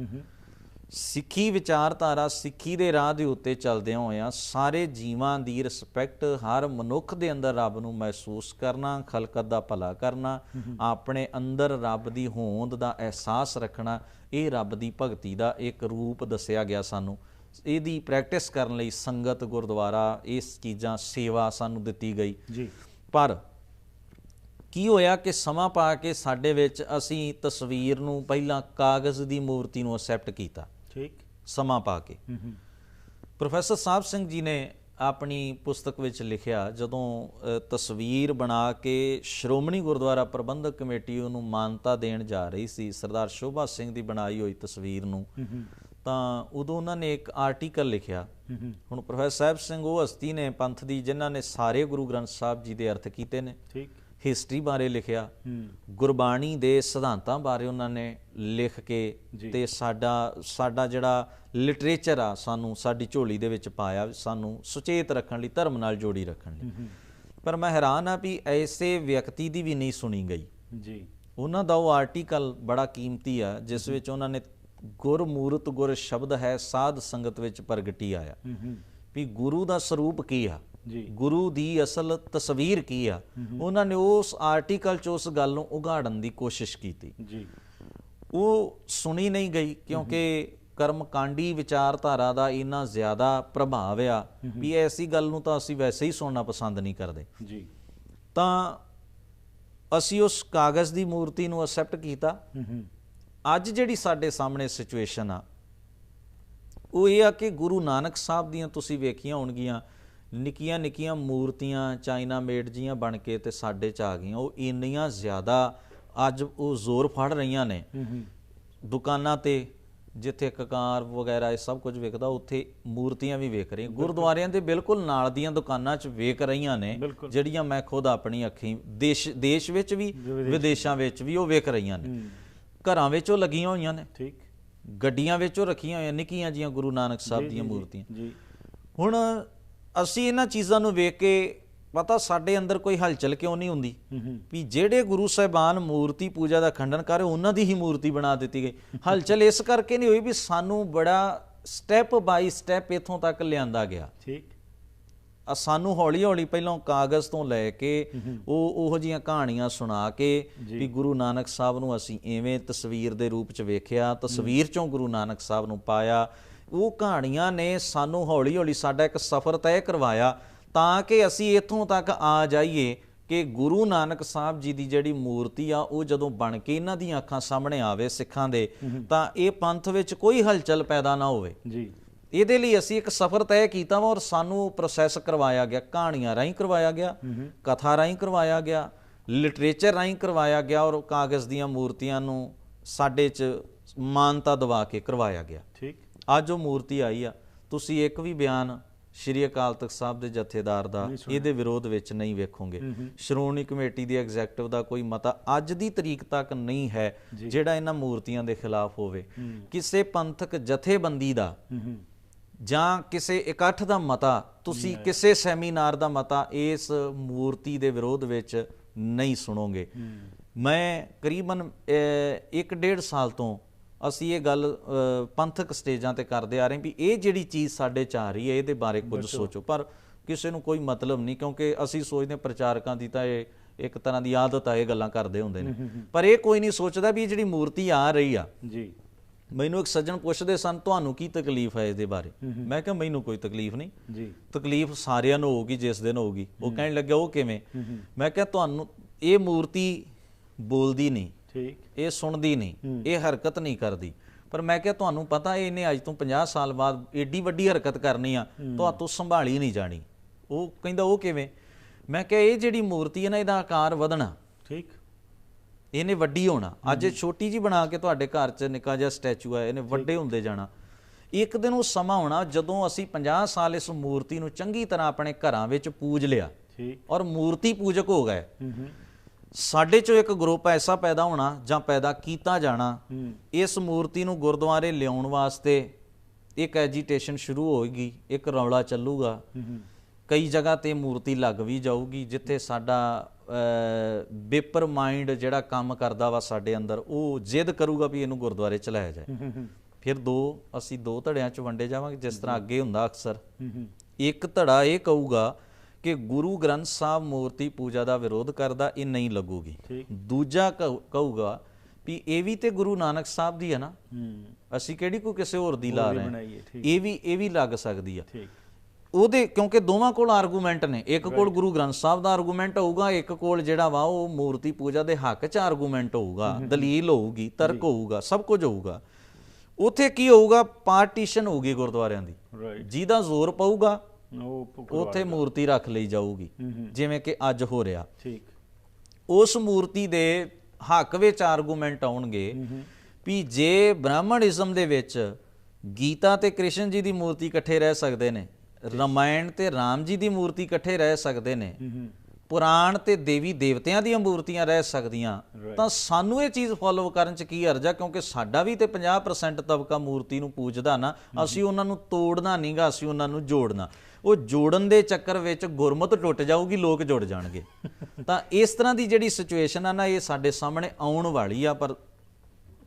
ਸਿੱਖੀ ਵਿਚਾਰਧਾਰਾ, ਸਿੱਖੀ ਦੇ ਰਾਹ ਦੇ ਉੱਤੇ ਚੱਲਦਿਆਂ ਹੋਇਆਂ ਸਾਰੇ ਜੀਵਾਂ ਦੀ ਰਿਸਪੈਕਟ, ਹਰ ਮਨੁੱਖ ਦੇ ਅੰਦਰ ਰੱਬ ਨੂੰ ਮਹਿਸੂਸ ਕਰਨਾ, ਖਲਕਤ ਦਾ ਭਲਾ ਕਰਨਾ, ਆਪਣੇ ਅੰਦਰ ਰੱਬ ਦੀ ਹੋਂਦ ਦਾ ਅਹਿਸਾਸ ਰੱਖਣਾ, ਇਹ ਰੱਬ ਦੀ ਭਗਤੀ ਦਾ ਇੱਕ ਰੂਪ ਦੱਸਿਆ ਗਿਆ ਸਾਨੂੰ। ਇਹਦੀ ਪ੍ਰੈਕਟਿਸ ਕਰਨ ਲਈ ਸੰਗਤ, ਗੁਰਦੁਆਰਾ, ਇਸ ਚੀਜ਼ਾਂ, ਸੇਵਾ ਸਾਨੂੰ ਦਿੱਤੀ ਗਈ ਜੀ। ਪਰ ਕੀ ਹੋਇਆ ਕਿ ਸਮਾਂ ਪਾ ਕੇ ਸਾਡੇ ਵਿੱਚ ਅਸੀਂ ਤਸਵੀਰ ਨੂੰ, ਪਹਿਲਾਂ ਕਾਗਜ਼ ਦੀ ਮੂਰਤੀ ਨੂੰ ਅਸੈਪਟ ਕੀਤਾ। ਠੀਕ। ਸਮਾਂ ਪਾ ਕੇ ਪ੍ਰੋਫੈਸਰ ਸਾਹਿਬ ਸਿੰਘ ਜੀ ਨੇ ਆਪਣੀ ਪੁਸਤਕ ਵਿੱਚ ਲਿਖਿਆ, ਜਦੋਂ ਤਸਵੀਰ ਬਣਾ ਕੇ ਸ਼੍ਰੋਮਣੀ ਗੁਰਦੁਆਰਾ ਪ੍ਰਬੰਧਕ ਕਮੇਟੀ ਉਹਨੂੰ ਮਾਨਤਾ ਦੇਣ ਜਾ ਰਹੀ ਸੀ, ਸਰਦਾਰ ਸ਼ੋਭਾ ਸਿੰਘ ਦੀ ਬਣਾਈ ਹੋਈ ਤਸਵੀਰ ਨੂੰ, ਤਾਂ ਉਦੋਂ ਉਹਨਾਂ ਨੇ ਇੱਕ ਆਰਟੀਕਲ ਲਿਖਿਆ। ਹੁਣ ਪ੍ਰੋਫੈਸਰ ਸਾਹਿਬ ਸਿੰਘ ਉਹ ਹਸਤੀ ਨੇ ਪੰਥ ਦੀ ਜਿਨ੍ਹਾਂ ਨੇ ਸਾਰੇ ਗੁਰੂ ਗ੍ਰੰਥ ਸਾਹਿਬ ਜੀ ਦੇ ਅਰਥ ਕੀਤੇ ਨੇ। ਠੀਕ। ਹਿਸਟਰੀ ਬਾਰੇ ਲਿਖਿਆ, ਗੁਰਬਾਣੀ ਦੇ ਸਿਧਾਂਤਾਂ ਬਾਰੇ ਉਹਨਾਂ ਨੇ ਲਿਖ ਕੇ ਤੇ ਸਾਡਾ ਜਿਹੜਾ ਲਿਟਰੇਚਰ ਆ ਸਾਨੂੰ ਸਾਡੀ ਝੋਲੀ ਦੇ ਵਿੱਚ ਪਾਇਆ, ਸਾਨੂੰ ਸੁਚੇਤ ਰੱਖਣ ਲਈ, ਧਰਮ ਨਾਲ ਜੋੜੀ ਰੱਖਣ ਲਈ। ਪਰ ਮੈਂ ਹੈਰਾਨ ਆ ਵੀ ਐਸੇ ਵਿਅਕਤੀ ਦੀ ਵੀ ਨਹੀਂ ਸੁਣੀ ਗਈ ਜੀ। ਉਹਨਾਂ ਦਾ ਉਹ ਆਰਟੀਕਲ ਬੜਾ ਕੀਮਤੀ ਆ ਜਿਸ ਵਿੱਚ ਉਹਨਾਂ ਨੇ ਗੁਰਮੂਰਤ ਗੁਰ ਸ਼ਬਦ ਹੈ ਸਾਧ ਸੰਗਤ ਵਿੱਚ ਪ੍ਰਗਟੀ ਆਇਆ, ਵੀ ਗੁਰੂ ਦਾ ਸਰੂਪ ਕੀ ਆ, ਗੁਰੂ ਦੀ ਅਸਲ ਤਸਵੀਰ ਕੀ ਆ। ਉਹਨਾਂ ਨੇ ਉਸ ਆਰਟੀਕਲ 'ਚ ਉਸ ਗੱਲ ਨੂੰ ਉਘਾੜਨ ਦੀ ਕੋਸ਼ਿਸ਼ ਕੀਤੀ ਜੀ। ਉਹ ਸੁਣੀ ਨਹੀਂ ਗਈ ਕਿਉਂਕਿ ਕਰਮਕਾਂਡੀ ਵਿਚਾਰਧਾਰਾ ਦਾ ਇੰਨਾ ਜ਼ਿਆਦਾ ਪ੍ਰਭਾਵ ਆ ਵੀ ਐਸੀ ਗੱਲ ਨੂੰ ਤਾਂ ਅਸੀਂ ਵੈਸੇ ਹੀ ਸੁਣਨਾ ਪਸੰਦ ਨਹੀਂ ਕਰਦੇ ਜੀ। ਤਾਂ ਅਸੀਂ ਉਸ ਕਾਗਜ਼ ਦੀ ਮੂਰਤੀ ਨੂੰ ਅਸੈਪਟ ਕੀਤਾ। ਅੱਜ ਜਿਹੜੀ ਸਾਡੇ ਸਾਹਮਣੇ ਸਿਚੁਏਸ਼ਨ ਆ ਉਹ ਇਹ ਆ ਕਿ ਗੁਰੂ ਨਾਨਕ ਸਾਹਿਬ ਦੀਆਂ ਤੁਸੀਂ ਵੇਖੀਆਂ ਹੋਣਗੀਆਂ ਨਿੱਕੀਆਂ ਨਿੱਕੀਆਂ ਮੂਰਤੀਆਂ ਚਾਈਨਾ ਮੇਡ ਜੀਆਂ ਬਣ ਕੇ ਤੇ ਸਾਡੇ 'ਚ ਆ ਗਈਆਂ। ਉਹ ਇੰਨੀਆਂ ਜ਼ਿਆਦਾ ਅੱਜ ਉਹ ਜ਼ੋਰ ਫੜ ਰਹੀਆਂ ਨੇ। ਦੁਕਾਨਾਂ ਤੇ ਜਿੱਥੇ ਕਕਾਰ ਵਗੈਰਾ ਇਹ ਸਭ ਕੁਝ ਵਿਕਦਾ ਉੱਥੇ ਮੂਰਤੀਆਂ ਵੀ ਵਿਕ ਰਹੀਆਂ, ਗੁਰਦੁਆਰਿਆਂ ਦੇ ਬਿਲਕੁਲ ਨਾਲ ਦੀਆਂ ਦੁਕਾਨਾਂ 'ਚ ਵਿਕ ਰਹੀਆਂ ਨੇ, ਜਿਹੜੀਆਂ ਮੈਂ ਖੁਦ ਆਪਣੀ ਅੱਖੀਂ ਦੇਸ਼ ਵਿੱਚ ਵੀ ਵਿਦੇਸ਼ਾਂ ਵਿੱਚ ਵੀ ਉਹ ਵਿਕ ਰਹੀਆਂ ਨੇ। ਘਰਾਂ ਵਿੱਚ ਉਹ ਲੱਗੀਆਂ ਹੋਈਆਂ ਨੇ, ਠੀਕ, ਗੱਡੀਆਂ ਵਿੱਚ ਉਹ ਰੱਖੀਆਂ ਹੋਈਆਂ ਨਿੱਕੀਆਂ ਜੀਆਂ ਗੁਰੂ ਨਾਨਕ ਸਾਹਿਬ ਦੀਆਂ ਮੂਰਤੀਆਂ। ਹੁਣ ਅਸੀਂ ਇਹਨਾਂ ਚੀਜ਼ਾਂ ਨੂੰ ਵੇਖ ਕੇ ਪਤਾ ਸਾਡੇ ਅੰਦਰ ਕੋਈ ਹਲਚਲ ਕਿਉਂ ਨਹੀਂ ਹੁੰਦੀ ਵੀ ਜਿਹੜੇ ਗੁਰੂ ਸਾਹਿਬਾਨ ਮੂਰਤੀ ਪੂਜਾ ਦਾ ਖੰਡਨ ਕਰ ਰਹੇ ਉਹਨਾਂ ਦੀ ਹੀ ਮੂਰਤੀ ਬਣਾ ਦਿੱਤੀ ਗਈ। ਹਲਚਲ ਇਸ ਕਰਕੇ ਨਹੀਂ ਹੋਈ ਵੀ ਸਾਨੂੰ ਬੜਾ ਸਟੈਪ ਬਾਈ ਸਟੈਪ ਇੱਥੋਂ ਤੱਕ ਲਿਆਂਦਾ ਗਿਆ। ਠੀਕ। ਸਾਨੂੰ ਹੌਲੀ ਹੌਲੀ ਪਹਿਲਾਂ ਕਾਗਜ਼ ਤੋਂ ਲੈ ਕੇ ਉਹੋ ਜਿਹੀਆਂ ਕਹਾਣੀਆਂ ਸੁਣਾ ਕੇ ਵੀ ਗੁਰੂ ਨਾਨਕ ਸਾਹਿਬ ਨੂੰ ਅਸੀਂ ਇਵੇਂ ਤਸਵੀਰ ਦੇ ਰੂਪ 'ਚ ਵੇਖਿਆ, ਤਸਵੀਰ 'ਚੋਂ ਗੁਰੂ ਨਾਨਕ ਸਾਹਿਬ ਨੂੰ ਪਾਇਆ। ਉਹ ਕਹਾਣੀਆਂ ਨੇ ਸਾਨੂੰ ਹੌਲੀ ਹੌਲੀ ਸਾਡਾ ਇੱਕ ਸਫ਼ਰ ਤੈਅ ਕਰਵਾਇਆ ਤਾਂ ਕਿ ਅਸੀਂ ਇੱਥੋਂ ਤੱਕ ਆ ਜਾਈਏ ਕਿ ਗੁਰੂ ਨਾਨਕ ਸਾਹਿਬ ਜੀ ਦੀ ਜਿਹੜੀ ਮੂਰਤੀ ਆ ਉਹ ਜਦੋਂ ਬਣ ਕੇ ਇਹਨਾਂ ਦੀਆਂ ਅੱਖਾਂ ਸਾਹਮਣੇ ਆਵੇ ਸਿੱਖਾਂ ਦੇ, ਤਾਂ ਇਹ ਪੰਥ ਵਿੱਚ ਕੋਈ ਹਲਚਲ ਪੈਦਾ ਨਾ ਹੋਵੇ ਜੀ। ਇਹਦੇ ਲਈ ਅਸੀਂ ਇੱਕ ਸਫ਼ਰ ਤੈਅ ਕੀਤਾ ਵਾ ਔਰ ਸਾਨੂੰ ਪ੍ਰੋਸੈਸ ਕਰਵਾਇਆ ਗਿਆ, ਕਹਾਣੀਆਂ ਰਾਹੀਂ ਕਰਵਾਇਆ ਗਿਆ, ਕਥਾ ਰਾਹੀਂ ਕਰਵਾਇਆ ਗਿਆ, ਲਿਟਰੇਚਰ ਰਾਹੀਂ ਕਰਵਾਇਆ ਗਿਆ ਔਰ ਕਾਗਜ਼ ਦੀਆਂ ਮੂਰਤੀਆਂ ਨੂੰ ਸਾਡੇ 'ਚ ਮਾਨਤਾ ਦਵਾ ਕੇ ਕਰਵਾਇਆ ਗਿਆ। ਠੀਕ। ਅੱਜ ਉਹ ਮੂਰਤੀ ਆਈ ਆ, ਤੁਸੀਂ ਇੱਕ ਵੀ ਬਿਆਨ ਸ਼੍ਰੀ ਅਕਾਲ ਤਖਤ ਸਾਹਿਬ ਦੇ ਜਥੇਦਾਰ ਦਾ ਇਹਦੇ ਵਿਰੋਧ ਵਿੱਚ ਨਹੀਂ ਵੇਖੋਗੇ। ਸ਼੍ਰੋਮਣੀ ਕਮੇਟੀ ਦੀ ਐਗਜ਼ੈਕਟਿਵ ਦਾ ਕੋਈ ਮਤਾ ਅੱਜ ਦੀ ਤਰੀਕ ਤੱਕ ਨਹੀਂ ਹੈ ਜਿਹੜਾ ਇਹਨਾਂ ਮੂਰਤੀਆਂ ਦੇ ਖਿਲਾਫ ਹੋਵੇ। ਕਿਸੇ ਪੰਥਕ ਜਥੇਬੰਦੀ ਦਾ ਜਾਂ ਕਿਸੇ ਇਕੱਠ ਦਾ ਮਤਾ, ਤੁਸੀਂ ਕਿਸੇ ਸੈਮੀਨਾਰ ਦਾ ਮਤਾ ਇਸ ਮੂਰਤੀ ਦੇ ਵਿਰੋਧ ਵਿੱਚ ਨਹੀਂ ਸੁਣੋਗੇ। ਮੈਂ ਕਰੀਬਨ 1.5 ਸਾਲ ਤੋਂ ਅਸੀਂ ਇਹ ਗੱਲ ਪੰਥਕ ਸਟੇਜਾਂ ਤੇ ਕਰਦੇ ਆ ਰਹੇ ਵੀ ਇਹ ਜਿਹੜੀ ਚੀਜ਼ ਸਾਡੇ 'ਚ ਆ ਰਹੀ ਹੈ ਇਹਦੇ ਬਾਰੇ ਕੁਝ ਸੋਚੋ, ਪਰ ਕਿਸੇ ਨੂੰ ਕੋਈ ਮਤਲਬ ਨਹੀਂ ਕਿਉਂਕਿ ਅਸੀਂ ਸੋਚਦੇ ਪ੍ਰਚਾਰਕਾਂ ਦੀ ਤਾਂ ਇਹ ਇੱਕ ਤਰ੍ਹਾਂ ਦੀ ਆਦਤ ਆ, ਇਹ ਗੱਲਾਂ ਕਰਦੇ ਹੁੰਦੇ ਨੇ, ਪਰ ਇਹ ਕੋਈ ਨਹੀਂ ਸੋਚਦਾ ਵੀ ਇਹ ਜਿਹੜੀ ਮੂਰਤੀ ਆ ਰਹੀ ਆ ਜੀ। ਮੈਨੂੰ ਇੱਕ ਸੱਜਣ ਪੁੱਛਦੇ ਸਨ ਤੁਹਾਨੂੰ ਕੀ ਤਕਲੀਫ ਹੈ ਇਹਦੇ ਬਾਰੇ, ਮੈਂ ਕਿਹਾ ਮੈਨੂੰ ਕੋਈ ਤਕਲੀਫ ਨਹੀਂ ਜੀ, ਤਕਲੀਫ ਸਾਰਿਆਂ ਨੂੰ ਹੋਊਗੀ ਜਿਸ ਦਿਨ ਹੋਊਗੀ। ਉਹ ਕਹਿਣ ਲੱਗਿਆ ਉਹ ਕਿਵੇਂ? ਮੈਂ ਕਿਹਾ ਤੁਹਾਨੂੰ ਇਹ ਮੂਰਤੀ ਬੋਲਦੀ ਨਹੀਂ, ਠੀਕ, ਇਹ ਸੁਣਦੀ ਨਹੀਂ, ਇਹ ਹਰਕਤ ਨਹੀਂ ਕਰਦੀ, ਪਰ ਮੈਂ ਕਿਹਾ ਤੁਹਾਨੂੰ ਪਤਾ ਇਹਨੇ ਅੱਜ ਤੋਂ 50 ਸਾਲ ਬਾਅਦ ਏਡੀ ਵੱਡੀ ਹਰਕਤ ਕਰਨੀ ਆ, ਤੁਹਾਤੋਂ ਸੰਭਾਲੀ ਨਹੀਂ ਜਾਣੀ। ਉਹ ਕਹਿੰਦਾ ਉਹ ਕਿਵੇਂ? ਮੈਂ ਕਿਹਾ ਇਹ ਜਿਹੜੀ ਮੂਰਤੀ ਹੈ ਨਾ ਇਹਦਾ ਆਕਾਰ ਵਧਣਾ, ਠੀਕ, ਇਹਨੇ ਵੱਡੀ ਹੋਣਾ। ਅੱਜ ਇਹ ਛੋਟੀ ਜੀ ਬਣਾ ਕੇ ਤੁਹਾਡੇ ਘਰ 'ਚ ਨਿੱਕਾ ਜਿਹਾ ਸਟੈਚੂ ਹੈ, ਇਹਨੇ ਵੱਡੇ ਹੁੰਦੇ ਜਾਣਾ। ਇੱਕ ਦਿਨ ਉਹ ਸਮਾਂ ਹੋਣਾ ਜਦੋਂ ਅਸੀਂ 50 ਸਾਲ ਇਸ ਮੂਰਤੀ ਨੂੰ ਚੰਗੀ ਤਰ੍ਹਾਂ ਆਪਣੇ ਘਰਾਂ ਵਿੱਚ ਪੂਜ ਲਿਆ ਔਰ ਮੂਰਤੀ ਪੂਜਕ ਹੋ ਗਏ। ਸਾਡੇ 'ਚੋਂ ਇੱਕ ਗਰੁੱਪ ਐਸਾ ਪੈਦਾ ਹੋਣਾ ਜਾਂ ਪੈਦਾ ਕੀਤਾ ਜਾਣਾ, ਇਸ ਮੂਰਤੀ ਨੂੰ ਗੁਰਦੁਆਰੇ ਲਿਆਉਣ ਵਾਸਤੇ ਇੱਕ ਐਜੀਟੇਸ਼ਨ ਸ਼ੁਰੂ ਹੋਏਗੀ, ਇੱਕ ਰੌਲਾ ਚੱਲੂਗਾ। ਕਈ ਜਗ੍ਹਾ ਤੇ ਮੂਰਤੀ ਲੱਗ ਵੀ ਜਾਊਗੀ ਜਿੱਥੇ ਸਾਡਾ ਬੇਪਰ ਮਾਈਂਡ ਜਿਹੜਾ ਕੰਮ ਕਰਦਾ ਵਾ ਸਾਡੇ ਅੰਦਰ, ਉਹ ਜਿੱਦ ਕਰੂਗਾ ਵੀ ਇਹਨੂੰ ਗੁਰਦੁਆਰੇ ਚਲਾਇਆ ਜਾਏ। ਫਿਰ ਅਸੀਂ ਦੋ ਧੜਿਆਂ 'ਚ ਵੰਡੇ ਜਾਵਾਂਗੇ ਜਿਸ ਤਰ੍ਹਾਂ ਅੱਗੇ ਹੁੰਦਾ ਅਕਸਰ। ਹੂੰ ਇੱਕ ਧੜਾ ਇਹ ਕਹੂਗਾ ਕਿ ਗੁਰੂ ਗ੍ਰੰਥ ਸਾਹਿਬ ਮੂਰਤੀ ਪੂਜਾ ਦਾ ਵਿਰੋਧ ਕਰਦਾ, ਇਹ ਨਹੀਂ ਲੱਗੂਗੀ। ਦੂਜਾ ਕਹੂਗਾ ਵੀ ਇਹ ਵੀ ਤੇ ਗੁਰੂ ਨਾਨਕ ਸਾਹਿਬ ਦੀ ਹੈ ਨਾ, ਅਸੀਂ ਕਿਹੜੀ ਕੋਈ ਕਿਸੇ ਹੋਰ ਦੀ ਲਾ ਰਹੇ ਹਾਂ, ਇਹ ਵੀ ਲੱਗ ਸਕਦੀ ਆ ਉਹਦੇ, ਕਿਉਂਕਿ ਦੋਵਾਂ ਕੋਲ ਆਰਗੂਮੈਂਟ ਨੇ। ਇੱਕ ਕੋਲ ਗੁਰੂ ਗ੍ਰੰਥ ਸਾਹਿਬ ਦਾ ਆਰਗੂਮੈਂਟ ਹੋਊਗਾ, ਇੱਕ ਕੋਲ ਜਿਹੜਾ ਵਾ ਉਹ ਮੂਰਤੀ ਪੂਜਾ ਦੇ ਹੱਕ 'ਚ ਆਰਗੂਮੈਂਟ ਹੋਊਗਾ, ਦਲੀਲ ਹੋਊਗੀ, ਤਰਕ ਹੋਊਗਾ, ਸਭ ਕੁਝ ਹੋਊਗਾ। ਉੱਥੇ ਕੀ ਹੋਊਗਾ, ਪਾਰਟੀਸ਼ਨ ਹੋਊਗੀ ਗੁਰਦੁਆਰਿਆਂ ਦੀ, ਜਿਹਦਾ ਜ਼ੋਰ ਪਊਗਾ ਉੱਥੇ ਮੂਰਤੀ ਰੱਖ ਲਈ ਜਾਊਗੀ, ਜਿਵੇਂ ਕਿ ਅੱਜ ਹੋ ਰਿਹਾ। ਉਸ ਮੂਰਤੀ ਦੇ ਹੱਕ ਵਿੱਚ ਆਰਗੂਮੈਂਟ ਆਉਣਗੇ ਵੀ ਜੇ ਬ੍ਰਾਹਮਣਿਜ਼ਮ ਦੇ ਵਿੱਚ ਗੀਤਾ ਤੇ ਕ੍ਰਿਸ਼ਨ ਜੀ ਦੀ ਮੂਰਤੀ ਇਕੱਠੇ ਰਹਿ ਸਕਦੇ ਨੇ, ਰਾਮਾਇਣ ਤੇ ਰਾਮ ਜੀ ਦੀ ਮੂਰਤੀ ਇਕੱਠੇ ਰਹਿ ਸਕਦੇ ਨੇ, ਪੁਰਾਣ ਤੇ ਦੇਵੀ ਦੇਵਤਿਆਂ ਦੀਆਂ ਮੂਰਤੀਆਂ ਰਹਿ ਸਕਦੀਆਂ, ਤਾਂ ਸਾਨੂੰ ਇਹ ਚੀਜ਼ ਫੋਲੋ ਕਰਨ 'ਚ ਕੀ ਹਰਜ ਆ? ਕਿਉਂਕਿ ਸਾਡਾ ਵੀ ਤੇ 50% ਤਬਕਾ ਮੂਰਤੀ ਨੂੰ ਪੂਜਦਾ ਨਾ, ਅਸੀਂ ਉਹਨਾਂ ਨੂੰ ਤੋੜਨਾ ਨਹੀਂਗਾ, ਅਸੀਂ ਉਹਨਾਂ ਨੂੰ ਜੋੜਨਾ। ਉਹ ਜੋੜਨ ਦੇ ਚੱਕਰ ਵਿੱਚ ਗੁਰਮਤ ਟੁੱਟ ਜਾਊਗੀ, ਲੋਕ ਜੁੜ ਜਾਣਗੇ। ਤਾਂ ਇਸ ਤਰ੍ਹਾਂ ਦੀ ਜਿਹੜੀ ਸਿਚੁਏਸ਼ਨ ਆ ਨਾ, ਇਹ ਸਾਡੇ ਸਾਹਮਣੇ ਆਉਣ ਵਾਲੀ ਆ, ਪਰ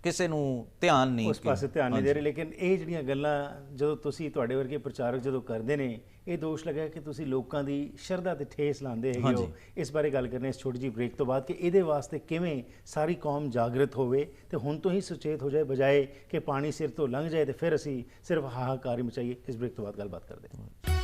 ਕਿਸੇ ਨੂੰ ਧਿਆਨ ਨਹੀਂ, ਉਸ ਪਾਸੇ ਧਿਆਨ ਨਹੀਂ ਦੇ ਰਹੇ। ਲੇਕਿਨ ਇਹ ਜਿਹੜੀਆਂ ਗੱਲਾਂ ਜਦੋਂ ਤੁਸੀਂ, ਤੁਹਾਡੇ ਵਰਗੇ ਪ੍ਰਚਾਰਕ ਜਦੋਂ ਕਰਦੇ ਨੇ, ਇਹ ਦੋਸ਼ ਲੱਗਾ ਕਿ ਤੁਸੀਂ ਲੋਕਾਂ ਦੀ ਸ਼ਰਧਾ ਤੇ ਠੇਸ ਲਾਉਂਦੇ ਹੈਗੇ ਹੋ। ਇਸ ਬਾਰੇ ਗੱਲ ਕਰਨੇ ਇਸ ਛੋਟੀ ਜਿਹੀ ਬ੍ਰੇਕ ਤੋਂ ਬਾਅਦ, ਕਿ ਇਹਦੇ ਵਾਸਤੇ ਕਿਵੇਂ ਸਾਰੀ ਕੌਮ ਜਾਗਰਤ ਹੋਵੇ ਤੇ ਹੁਣ ਤੋਂ ਹੀ ਸੁਚੇਤ ਹੋ ਜਾਏ, ਬਜਾਏ ਕਿ ਪਾਣੀ ਸਿਰ ਤੋਂ ਲੰਘ ਜਾਏ ਤੇ ਫਿਰ ਅਸੀਂ ਸਿਰਫ ਹਾਹਾਕਾਰ ਹੀ ਮਚਾਈਏ। ਇਸ ਬ੍ਰੇਕ ਤੋਂ ਬਾਅਦ ਗੱਲਬਾਤ ਕਰਦੇ ਹਾਂ।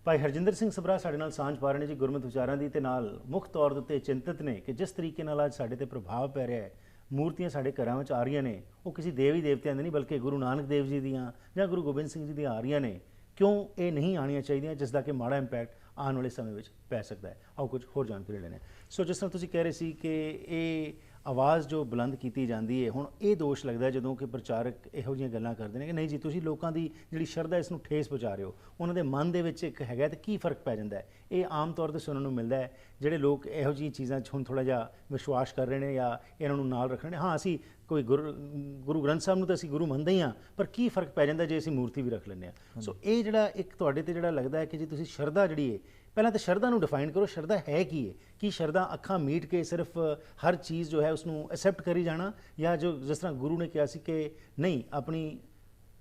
ਭਾਈ ਹਰਜਿੰਦਰ ਸਿੰਘ ਸਭਰਾ ਸਾਡੇ ਨਾਲ ਸਾਂਝ ਪਾ ਰਹੇ ਨੇ ਜੀ, ਗੁਰਮਤਿ ਵਿਚਾਰਾਂ ਦੀ, ਤੇ ਨਾਲ ਮੁੱਖ ਤੌਰ ਦੇ ਉੱਤੇ ਚਿੰਤਤ ਨੇ ਕਿ ਜਿਸ ਤਰੀਕੇ ਨਾਲ ਅੱਜ ਸਾਡੇ ਤੇ ਪ੍ਰਭਾਵ ਪੈ ਰਿਹਾ ਹੈ, ਮੂਰਤੀਆਂ ਸਾਡੇ ਘਰਾਂ ਵਿੱਚ ਆ ਰਹੀਆਂ ਨੇ, ਉਹ ਕਿਸੇ ਦੇਵੀ ਦੇਵਤਿਆਂ ਦੇ ਨਹੀਂ ਬਲਕਿ ਗੁਰੂ ਨਾਨਕ ਦੇਵ ਜੀ ਦੀਆਂ ਜਾਂ ਗੁਰੂ ਗੋਬਿੰਦ ਸਿੰਘ ਜੀ ਦੀਆਂ ਆ ਰਹੀਆਂ ਨੇ। ਕਿਉਂ ਇਹ ਨਹੀਂ ਆਉਣੀਆਂ ਚਾਹੀਦੀਆਂ, ਜਿਸ ਦਾ ਕਿ ਮਾੜਾ ਇੰਪੈਕਟ ਆਉਣ ਵਾਲੇ ਸਮੇਂ ਵਿੱਚ ਪੈ ਸਕਦਾ ਹੈ। ਆਓ ਕੁਝ ਹੋਰ ਜਾਣਕਾਰੀ ਲੈਣੇ। ਸੋ ਜਿਸ ਤਰ੍ਹਾਂ ਤੁਸੀਂ ਕਹਿ ਰਹੇ ਸੀ ਕਿ ਇਹ ਆਵਾਜ਼ ਜੋ ਬੁਲੰਦ ਕੀਤੀ ਜਾਂਦੀ ਹੈ, ਹੁਣ ਇਹ ਦੋਸ਼ ਲੱਗਦਾ ਜਦੋਂ ਕਿ ਪ੍ਰਚਾਰਕ ਇਹੋ ਜਿਹੀਆਂ ਗੱਲਾਂ ਕਰਦੇ ਨੇ ਕਿ ਨਹੀਂ ਜੀ ਤੁਸੀਂ ਲੋਕਾਂ ਦੀ ਜਿਹੜੀ ਸ਼ਰਧਾ ਇਸ ਨੂੰ ਠੇਸ ਪਹੁੰਚਾ ਰਹੇ ਹੋ, ਉਹਨਾਂ ਦੇ ਮਨ ਦੇ ਵਿੱਚ ਇੱਕ ਹੈਗਾ ਤੇ ਕੀ ਫਰਕ ਪੈ ਜਾਂਦਾ ਹੈ। ਇਹ ਆਮ ਤੌਰ 'ਤੇ ਸੁਣਨ ਨੂੰ ਮਿਲਦਾ ਹੈ, ਜਿਹੜੇ ਲੋਕ ਇਹੋ ਜਿਹੀਆਂ ਚੀਜ਼ਾਂ 'ਚ ਹੁਣ ਥੋੜ੍ਹਾ ਜਿਹਾ ਵਿਸ਼ਵਾਸ ਕਰ ਰਹੇ ਨੇ ਜਾਂ ਇਹਨਾਂ ਨੂੰ ਨਾਲ ਰੱਖ ਰਹੇ ਨੇ। ਹਾਂ, ਅਸੀਂ ਕੋਈ ਗੁਰੂ ਗ੍ਰੰਥ ਸਾਹਿਬ ਨੂੰ ਤਾਂ ਅਸੀਂ ਗੁਰੂ ਮੰਨਦੇ ਹੀ ਹਾਂ, ਪਰ ਕੀ ਫਰਕ ਪੈ ਜਾਂਦਾ ਜੇ ਅਸੀਂ ਮੂਰਤੀ ਵੀ ਰੱਖ ਲੈਂਦੇ ਹਾਂ। ਸੋ ਇਹ ਜਿਹੜਾ ਇੱਕ ਤੁਹਾਡੇ ਤੇ ਜਿਹੜਾ ਲੱਗਦਾ ਹੈ ਕਿ ਜੀ ਤੁਸੀਂ ਸ਼ਰਧਾ ਜਿਹੜੀ ਹੈ, ਪਹਿਲਾਂ ਤਾਂ ਸ਼ਰਧਾ ਨੂੰ ਡਿਫਾਈਨ ਕਰੋ, ਸ਼ਰਧਾ ਹੈ ਕੀ ਹੈ? ਕੀ ਸ਼ਰਧਾ ਅੱਖਾਂ ਮੀਟ ਕੇ ਸਿਰਫ ਹਰ ਚੀਜ਼ ਜੋ ਹੈ ਉਸਨੂੰ ਐਕਸੈਪਟ ਕਰੀ ਜਾਣਾ, ਜਾਂ ਜੋ ਜਿਸ ਤਰ੍ਹਾਂ ਗੁਰੂ ਨੇ ਕਿਹਾ ਸੀ ਕਿ ਨਹੀਂ, ਆਪਣੀ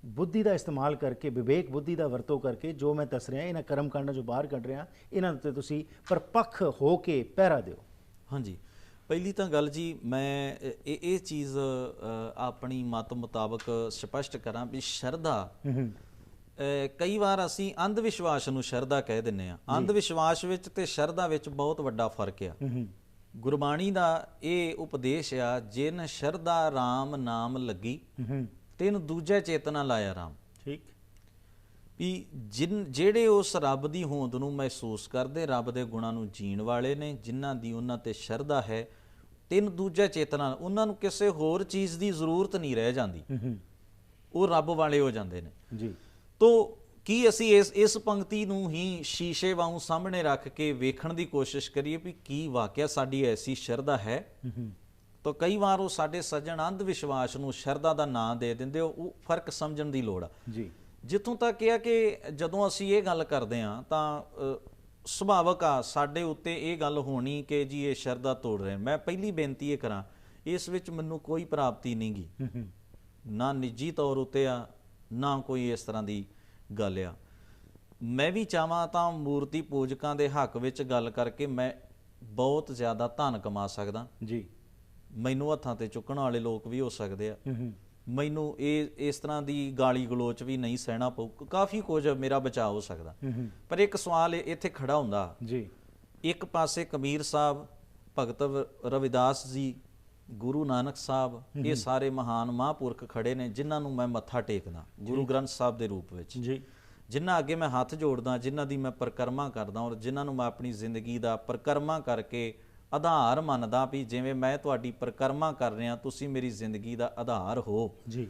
ਬੁੱਧੀ ਦਾ ਇਸਤੇਮਾਲ ਕਰਕੇ, ਵਿਵੇਕ ਬੁੱਧੀ ਦਾ ਵਰਤੋਂ ਕਰਕੇ ਜੋ ਮੈਂ ਦੱਸ ਰਿਹਾ, ਇਹਨਾਂ ਕਰਮ ਕਾਂਡਾਂ ਜੋ ਬਾਹਰ ਕੱਢ ਰਿਹਾ, ਇਹਨਾਂ ਉੱਤੇ ਤੁਸੀਂ ਪਰਪੱਖ ਹੋ ਕੇ ਪਹਿਰਾ ਦਿਓ। ਹਾਂਜੀ, ਪਹਿਲੀ ਤਾਂ ਗੱਲ ਜੀ, ਮੈਂ ਇਹ ਚੀਜ਼ ਆਪਣੀ ਮਤ ਮੁਤਾਬਕ ਸਪਸ਼ਟ ਕਰਾਂ ਵੀ ਸ਼ਰਧਾ, ਕਈ ਵਾਰ ਅਸੀਂ ਅੰਧ ਵਿਸ਼ਵਾਸ ਨੂੰ ਸ਼ਰਧਾ ਕਹਿ ਦਿੰਦੇ ਹਾਂ। ਅੰਧ ਵਿਸ਼ਵਾਸ ਵਿੱਚ ਤੇ ਸ਼ਰਧਾ ਵਿੱਚ ਬਹੁਤ ਵੱਡਾ ਫਰਕ ਆ। ਗੁਰਬਾਣੀ ਦਾ ਇਹ ਉਪਦੇਸ਼ ਆ, ਜਿਨ ਸ਼ਰਧਾ ਰਾਮ ਨਾਮ ਲੱਗੀ, ਤੈਨੂੰ ਦੂਜਾ ਚੇਤਨਾ ਲਾਇਆ ਰਾਮ। ਠੀਕ, ਵੀ ਜਿਹੜੇ ਉਸ ਰੱਬ ਦੀ ਹੋਂਦ ਨੂੰ ਮਹਿਸੂਸ ਕਰਦੇ, ਰੱਬ ਦੇ ਗੁਣਾਂ ਨੂੰ ਜੀਣ ਵਾਲੇ ਨੇ, ਜਿਨ੍ਹਾਂ ਦੀ ਉਹਨਾਂ ਤੇ ਸ਼ਰਧਾ ਹੈ, ਤੈਨੂੰ ਦੂਜਾ ਚੇਤਨਾ, ਉਹਨਾਂ ਨੂੰ ਕਿਸੇ ਹੋਰ ਚੀਜ਼ ਦੀ ਜ਼ਰੂਰਤ ਨਹੀਂ ਰਹਿ ਜਾਂਦੀ, ਉਹ ਰੱਬ ਵਾਲੇ ਹੋ ਜਾਂਦੇ ਨੇ ਜੀ। ਤੋ ਕੀ ਅਸੀਂ ਇਸ ਪੰਕਤੀ ਨੂੰ ਹੀ ਸ਼ੀਸ਼ੇ ਵਾਂਗ ਸਾਹਮਣੇ ਰੱਖ ਕੇ ਵੇਖਣ ਦੀ ਕੋਸ਼ਿਸ਼ ਕਰੀਏ ਵੀ ਕੀ ਵਾਕਿਆ ਸਾਡੀ ਐਸੀ ਸ਼ਰਧਾ ਹੈ? ਤਾਂ ਕਈ ਵਾਰ ਉਹ ਸਾਡੇ ਸੱਜਣ ਅੰਧ ਵਿਸ਼ਵਾਸ ਨੂੰ ਸ਼ਰਧਾ ਦਾ ਨਾਂ ਦੇ ਦਿੰਦੇ, ਉਹ ਫਰਕ ਸਮਝਣ ਦੀ ਲੋੜ ਆ ਜੀ। ਜਿੱਥੋਂ ਤੱਕ ਇਹ ਆ ਕਿ ਜਦੋਂ ਅਸੀਂ ਇਹ ਗੱਲ ਕਰਦੇ ਹਾਂ ਤਾਂ ਸੁਭਾਵਕ ਆ ਸਾਡੇ ਉੱਤੇ ਇਹ ਗੱਲ ਹੋਣੀ ਕਿ ਜੀ ਇਹ ਸ਼ਰਧਾ ਤੋੜ ਰਹੇ। ਮੈਂ ਪਹਿਲੀ ਬੇਨਤੀ ਇਹ ਕਰਾਂ, ਇਸ ਵਿੱਚ ਮੈਨੂੰ ਕੋਈ ਪ੍ਰਾਪਤੀ ਨਹੀਂ ਗੀ, ਨਾ ਨਿੱਜੀ ਤੌਰ ਉੱਤੇ ਆ, ਨਾ ਕੋਈ ਇਸ ਤਰ੍ਹਾਂ ਦੀ ਗੱਲ ਆ। ਮੈਂ ਵੀ ਚਾਹਾਂ ਤਾਂ ਮੂਰਤੀ ਪੂਜਕਾਂ ਦੇ ਹੱਕ ਵਿੱਚ ਗੱਲ ਕਰਕੇ ਮੈਂ ਬਹੁਤ ਜ਼ਿਆਦਾ ਧਨ ਕਮਾ ਸਕਦਾ ਜੀ। ਮੈਨੂੰ ਹੱਥਾਂ ਤੇ ਚੁੱਕਣ ਵਾਲੇ ਲੋਕ ਵੀ ਹੋ ਸਕਦੇ ਆ, ਮੈਨੂੰ ਇਸ ਤਰ੍ਹਾਂ ਦੀ ਗਾਲੀ ਗਲੋਚ ਵੀ ਨਹੀਂ ਸਹਿਣਾ ਪਊ, ਕਾਫੀ ਕੁਝ ਮੇਰਾ ਬਚਾਅ ਹੋ ਸਕਦਾ। ਪਰ ਇੱਕ ਸਵਾਲ ਇੱਥੇ ਖੜਾ ਹੁੰਦਾ ਜੀ, ਇੱਕ ਪਾਸੇ ਕਬੀਰ ਸਾਹਿਬ, ਭਗਤ ਰਵਿਦਾਸ ਜੀ, ਗੁਰੂ ਨਾਨਕ ਸਾਹਿਬ, ਇਹ ਸਾਰੇ ਮਹਾਨ ਮਹਾਂਪੁਰਖ ਖੜੇ ਨੇ ਜਿਨ੍ਹਾਂ ਨੂੰ ਮੈਂ ਮੱਥਾ ਟੇਕਦਾ ਗੁਰੂ ਗ੍ਰੰਥ ਸਾਹਿਬ ਦੇ ਰੂਪ ਵਿੱਚ ਜੀ, ਜਿਨ੍ਹਾਂ ਅੱਗੇ ਮੈਂ ਹੱਥ ਜੋੜਦਾ, ਜਿਨ੍ਹਾਂ ਦੀ ਮੈਂ ਪਰਿਕਰਮਾ ਕਰਦਾ, ਔਰ ਜਿਨ੍ਹਾਂ ਨੂੰ ਮੈਂ ਆਪਣੀ ਜ਼ਿੰਦਗੀ ਦਾ ਪਰਿਕਰਮਾ ਕਰਕੇ ਆਧਾਰ ਮੰਨਦਾ ਵੀ ਜਿਵੇਂ ਮੈਂ ਤੁਹਾਡੀ ਪਰਿਕਰਮਾ ਕਰ ਰਿਹਾ, ਤੁਸੀਂ ਮੇਰੀ ਜ਼ਿੰਦਗੀ ਦਾ ਆਧਾਰ ਹੋ ਜੀ।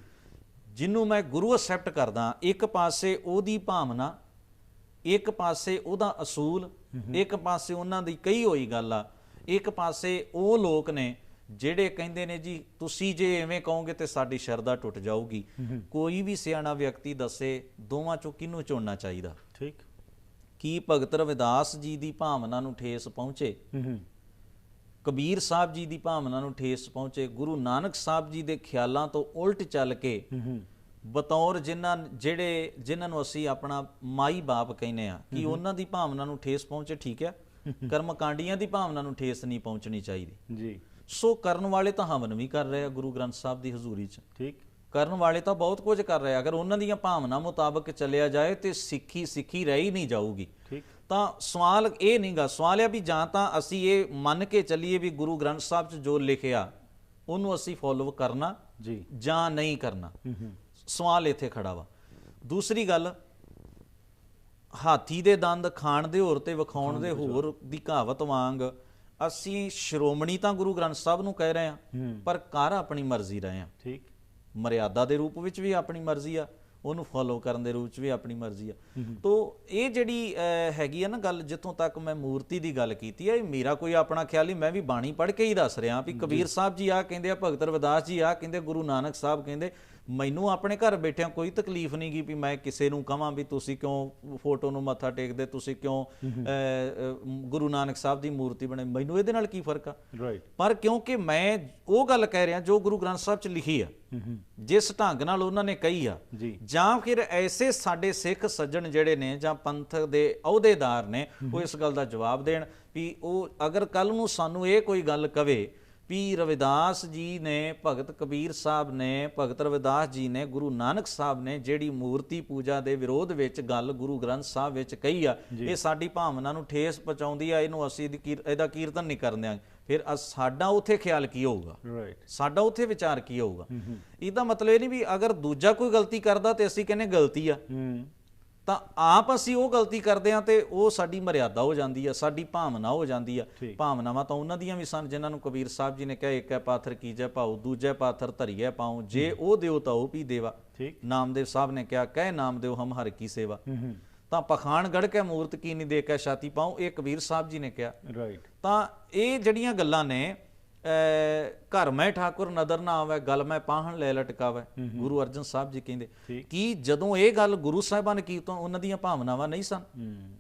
ਜਿਹਨੂੰ ਮੈਂ ਗੁਰੂ ਅਸੈਪਟ ਕਰਦਾ, ਇੱਕ ਪਾਸੇ ਉਹਦੀ ਭਾਵਨਾ, ਇੱਕ ਪਾਸੇ ਉਹਦਾ ਅਸੂਲ, ਇੱਕ ਪਾਸੇ ਉਹਨਾਂ ਦੀ ਕਹੀ ਹੋਈ ਗੱਲ ਆ, ਇੱਕ ਪਾਸੇ ਉਹ ਲੋਕ ਨੇ ਜਿਹੜੇ ਕਹਿੰਦੇ ਨੇ ਜੀ ਤੁਸੀਂ ਜੇ ਐਵੇਂ ਕਹੋਗੇ ਤੇ ਸਾਡੀ ਸ਼ਰਧਾ ਟੁੱਟ ਜਾਊਗੀ। ਕੋਈ ਵੀ ਸਿਆਣਾ ਵਿਅਕਤੀ ਦੱਸੇ ਦੋਵਾਂ ਚੋਂ ਕਿਹਨੂੰ ਚੁਣਨਾ ਚਾਹੀਦਾ? ਠੀਕ, ਕੀ ਭਗਤ ਰਵਿਦਾਸ ਜੀ ਦੀ ਭਾਵਨਾ ਨੂੰ ਠੇਸ ਪਹੁੰਚੇ ਕਬੀਰ ਸਾਹਿਬ ਜੀ ਦੀ ਭਾਵਨਾ ਨੂੰ ਠੇਸ ਪਹੁੰਚੇ, ਗੁਰੂ ਨਾਨਕ ਸਾਹਿਬ ਜੀ ਦੇ ਖਿਆਲਾਂ ਤੋਂ ਉਲਟ ਚੱਲ ਕੇ ਬਤੌਰ ਜਿਨ੍ਹਾਂ ਨੂੰ ਅਸੀਂ ਆਪਣਾ ਮਾਈ ਬਾਪ ਕਹਿੰਦੇ ਆ ਕਿ ਉਹਨਾਂ ਦੀ ਭਾਵਨਾ ਨੂੰ ਠੇਸ ਪਹੁੰਚੇ, ਠੀਕ ਹੈ। ਕਰਮਕਾਂਡੀਆਂ ਦੀ ਭਾਵਨਾ ਨੂੰ ਠੇਸ ਨਹੀਂ ਪਹੁੰਚਣੀ ਚਾਹੀਦੀ ਜੀ। ਸੋ ਕਰਨ ਵਾਲੇ ਤਾਂ ਹਵਨ ਵੀ ਕਰ ਰਹੇ ਆ ਗੁਰੂ ਗ੍ਰੰਥ ਸਾਹਿਬ ਦੀ ਹਜ਼ੂਰੀ 'ਚ, ਠੀਕ, ਕਰਨ ਵਾਲੇ ਤਾਂ ਬਹੁਤ ਕੁਝ ਕਰ ਰਹੇ ਆ। ਅਗਰ ਉਹਨਾਂ ਦੀਆਂ ਭਾਵਨਾ ਮੁਤਾਬਕ ਚੱਲਿਆ ਜਾਏ ਤੇ ਸਿੱਖੀ ਰਹਿ ਨਹੀਂ ਜਾਊਗੀ। ਤਾਂ ਸਵਾਲ ਇਹ ਨਹੀਂਗਾ, ਸਵਾਲ ਇਹ ਵੀ ਜਾਂ ਤਾਂ ਅਸੀਂ ਇਹ ਮੰਨ ਕੇ ਚੱਲੀਏ ਵੀ ਗੁਰੂ ਗ੍ਰੰਥ ਸਾਹਿਬ 'ਚ ਜੋ ਲਿਖਿਆ ਉਹਨੂੰ ਅਸੀਂ ਫੋਲੋ ਕਰਨਾ ਜੀ ਜਾਂ ਨਹੀਂ ਕਰਨਾ। ਸਵਾਲ ਇੱਥੇ ਖੜਾ ਵਾ। ਦੂਸਰੀ ਗੱਲ, ਹਾਥੀ ਦੇ ਦੰਦ ਖਾਣ ਦੇ ਹੋਰ ਤੇ ਵਿਖਾਉਣ ਦੇ ਹੋਰ ਦੀ ਕਹਾਵਤ ਵਾਂਗ ਅਸੀਂ ਸ਼੍ਰੋਮਣੀ ਤਾਂ ਗੁਰੂ ਗ੍ਰੰਥ ਸਾਹਿਬ ਨੂੰ ਕਹਿ ਰਹੇ ਹਾਂ, ਪਰ ਕਰ ਆਪਣੀ ਮਰਜ਼ੀ ਰਹੇ ਹਾਂ। ਠੀਕ, ਮਰਿਆਦਾ ਦੇ ਰੂਪ ਵਿੱਚ ਵੀ ਆਪਣੀ ਮਰਜ਼ੀ ਆ, ਉਹਨੂੰ ਫੋਲੋ ਕਰਨ ਦੇ ਰੂਪ 'ਚ ਵੀ ਆਪਣੀ ਮਰਜ਼ੀ ਆ। ਤੋ ਇਹ ਜਿਹੜੀ ਹੈਗੀ ਆ ਨਾ ਗੱਲ, ਜਿੱਥੋਂ ਤੱਕ ਮੈਂ ਮੂਰਤੀ ਦੀ ਗੱਲ ਕੀਤੀ ਹੈ, ਇਹ ਮੇਰਾ ਕੋਈ ਆਪਣਾ ਖਿਆਲ ਨਹੀਂ, ਮੈਂ ਵੀ ਬਾਣੀ ਪੜ੍ਹ ਕੇ ਹੀ ਦੱਸ ਰਿਹਾ ਵੀ ਕਬੀਰ ਸਾਹਿਬ ਜੀ ਆ ਕਹਿੰਦੇ ਆ, ਭਗਤ ਰਵਿਦਾਸ ਜੀ ਆ ਕਹਿੰਦੇ, ਗੁਰੂ ਨਾਨਕ ਸਾਹਿਬ ਕਹਿੰਦੇ। ਮੈਨੂੰ ਆਪਣੇ ਘਰ ਬੈਠਿਆਂ ਕੋਈ ਤਕਲੀਫ ਨਹੀਂ ਗੀ ਵੀ ਮੈਂ ਕਿਸੇ ਨੂੰ ਕਹਾਂ ਵੀ ਤੁਸੀਂ ਕਿਉਂ ਫੋਟੋ ਨੂੰ ਮੱਥਾ ਟੇਕਦੇ, ਤੁਸੀਂ ਕਿਉਂ ਗੁਰੂ ਨਾਨਕ ਸਾਹਿਬ ਦੀ ਮੂਰਤੀ ਬਣੇ, ਮੈਨੂੰ ਇਹਦੇ ਨਾਲ ਕੀ ਫਰਕ ਆ। ਪਰ ਕਿਉਂਕਿ ਮੈਂ ਉਹ ਗੱਲ ਕਹਿ ਰਿਹਾ ਜੋ ਗੁਰੂ ਗ੍ਰੰਥ ਸਾਹਿਬ 'ਚ ਲਿਖੀ ਆ, ਜਿਸ ਢੰਗ ਨਾਲ ਉਹਨਾਂ ਨੇ ਕਹੀ ਆ, ਜਾਂ ਫਿਰ ਐਸੇ ਸਾਡੇ ਸਿੱਖ ਸੱਜਣ ਜਿਹੜੇ ਨੇ ਜਾਂ ਪੰਥ ਦੇ ਅਹੁਦੇਦਾਰ ਨੇ, ਉਹ ਇਸ ਗੱਲ ਦਾ ਜਵਾਬ ਦੇਣ ਵੀ ਉਹ ਅਗਰ ਕੱਲ ਨੂੰ ਸਾਨੂੰ ਇਹ ਕੋਈ ਗੱਲ ਕਵੇ ਵੀ ਰਵਿਦਾਸ ਜੀ ਨੇ, ਭਗਤ ਕਬੀਰ ਸਾਹਿਬ ਨੇ, ਭਗਤ ਰਵਿਦਾਸ ਜੀ ਨੇ, ਗੁਰੂ ਨਾਨਕ ਸਾਹਿਬ ਨੇ ਜਿਹੜੀ ਮੂਰਤੀ ਪੂਜਾ ਦੇ ਵਿਰੋਧ ਵਿੱਚ ਗੱਲ ਗੁਰੂ ਗ੍ਰੰਥ ਸਾਹਿਬ ਵਿੱਚ ਕਹੀ ਆ, ਇਹ ਸਾਡੀ ਭਾਵਨਾ ਨੂੰ ਠੇਸ ਪਹੁੰਚਾਉਂਦੀ ਆ, ਇਹਨੂੰ ਅਸੀਂ ਇਹਦਾ ਕੀਰਤਨ ਨਹੀਂ ਕਰਨ ਦਿਆਂਗੇ, ਫਿਰ ਸਾਡਾ ਉੱਥੇ ਖਿਆਲ ਕੀ ਹੋਊਗਾ, ਸਾਡਾ ਉੱਥੇ ਵਿਚਾਰ ਕੀ ਹੋਊਗਾ। ਇਹਦਾ ਮਤਲਬ ਇਹ ਨਹੀਂ ਵੀ ਅਗਰ ਦੂਜਾ ਕੋਈ ਗਲਤੀ ਕਰਦਾ ਤੇ ਅਸੀਂ ਕਹਿੰਦੇ ਗਲਤੀ ਆ, ਤਾਂ ਆਪ ਅਸੀਂ ਉਹ ਗਲਤੀ ਕਰਦੇ ਹਾਂ ਤੇ ਉਹ ਸਾਡੀ ਮਰਿਆਦਾ ਹੋ ਜਾਂਦੀ ਆ, ਸਾਡੀ ਭਾਵਨਾ ਹੋ ਜਾਂਦੀ ਆ। ਭਾਵਨਾਵਾਂ ਤਾਂ ਉਹਨਾਂ ਦੀਆਂ ਵੀ ਸਨ ਜਿਨ੍ਹਾਂ ਨੂੰ ਕਬੀਰ ਸਾਹਿਬ ਜੀ ਨੇ ਕਿਹਾ, ਇੱਕ ਹੈ ਪਾਥਰ ਕੀਜੈ ਭਾਉ, ਦੂਜੇ ਪਾਥਰ ਧਰੀਐ ਪਾਉ, ਜੇ ਉਹ ਦਿਓ ਤਾਂ ਉਹ ਵੀ ਦੇਵਾ। ਨਾਮਦੇਵ ਸਾਹਿਬ ਨੇ ਕਿਹਾ, ਕਹਿ ਨਾਮਦੇਵ ਹਮ ਹਰ ਕੀ ਸੇਵਾ। ਤਾਂ ਪਖਾਨ ਗੜ ਕੇ ਮੂਰਤ ਕੀ ਨਹੀਂ ਦੇ ਕੇ ਛਾਤੀ ਪਾਉ, ਇਹ ਕਬੀਰ ਸਾਹਿਬ ਜੀ ਨੇ ਕਿਹਾ। ਤਾਂ ਇਹ ਜਿਹੜੀਆਂ ਗੱਲਾਂ ਨੇ, ਘਰ ਮੈਂ ਠਾਕੁਰ ਨਦਰ ਨਾ ਆਵੇ, ਗੱਲ ਮੈਂ ਪਾਹਣ ਲੈ ਲਟਕਾਵੇ, ਗੁਰੂ ਅਰਜਨ ਸਾਹਿਬ ਜੀ ਕਹਿੰਦੇ ਕਿ ਜਦੋਂ ਇਹ ਗੱਲ ਗੁਰੂ ਸਾਹਿਬਾਂ ਨੇ ਕੀਤੀ ਉਹਨਾਂ ਦੀਆਂ ਭਾਵਨਾਵਾਂ ਨਹੀਂ ਸਨ।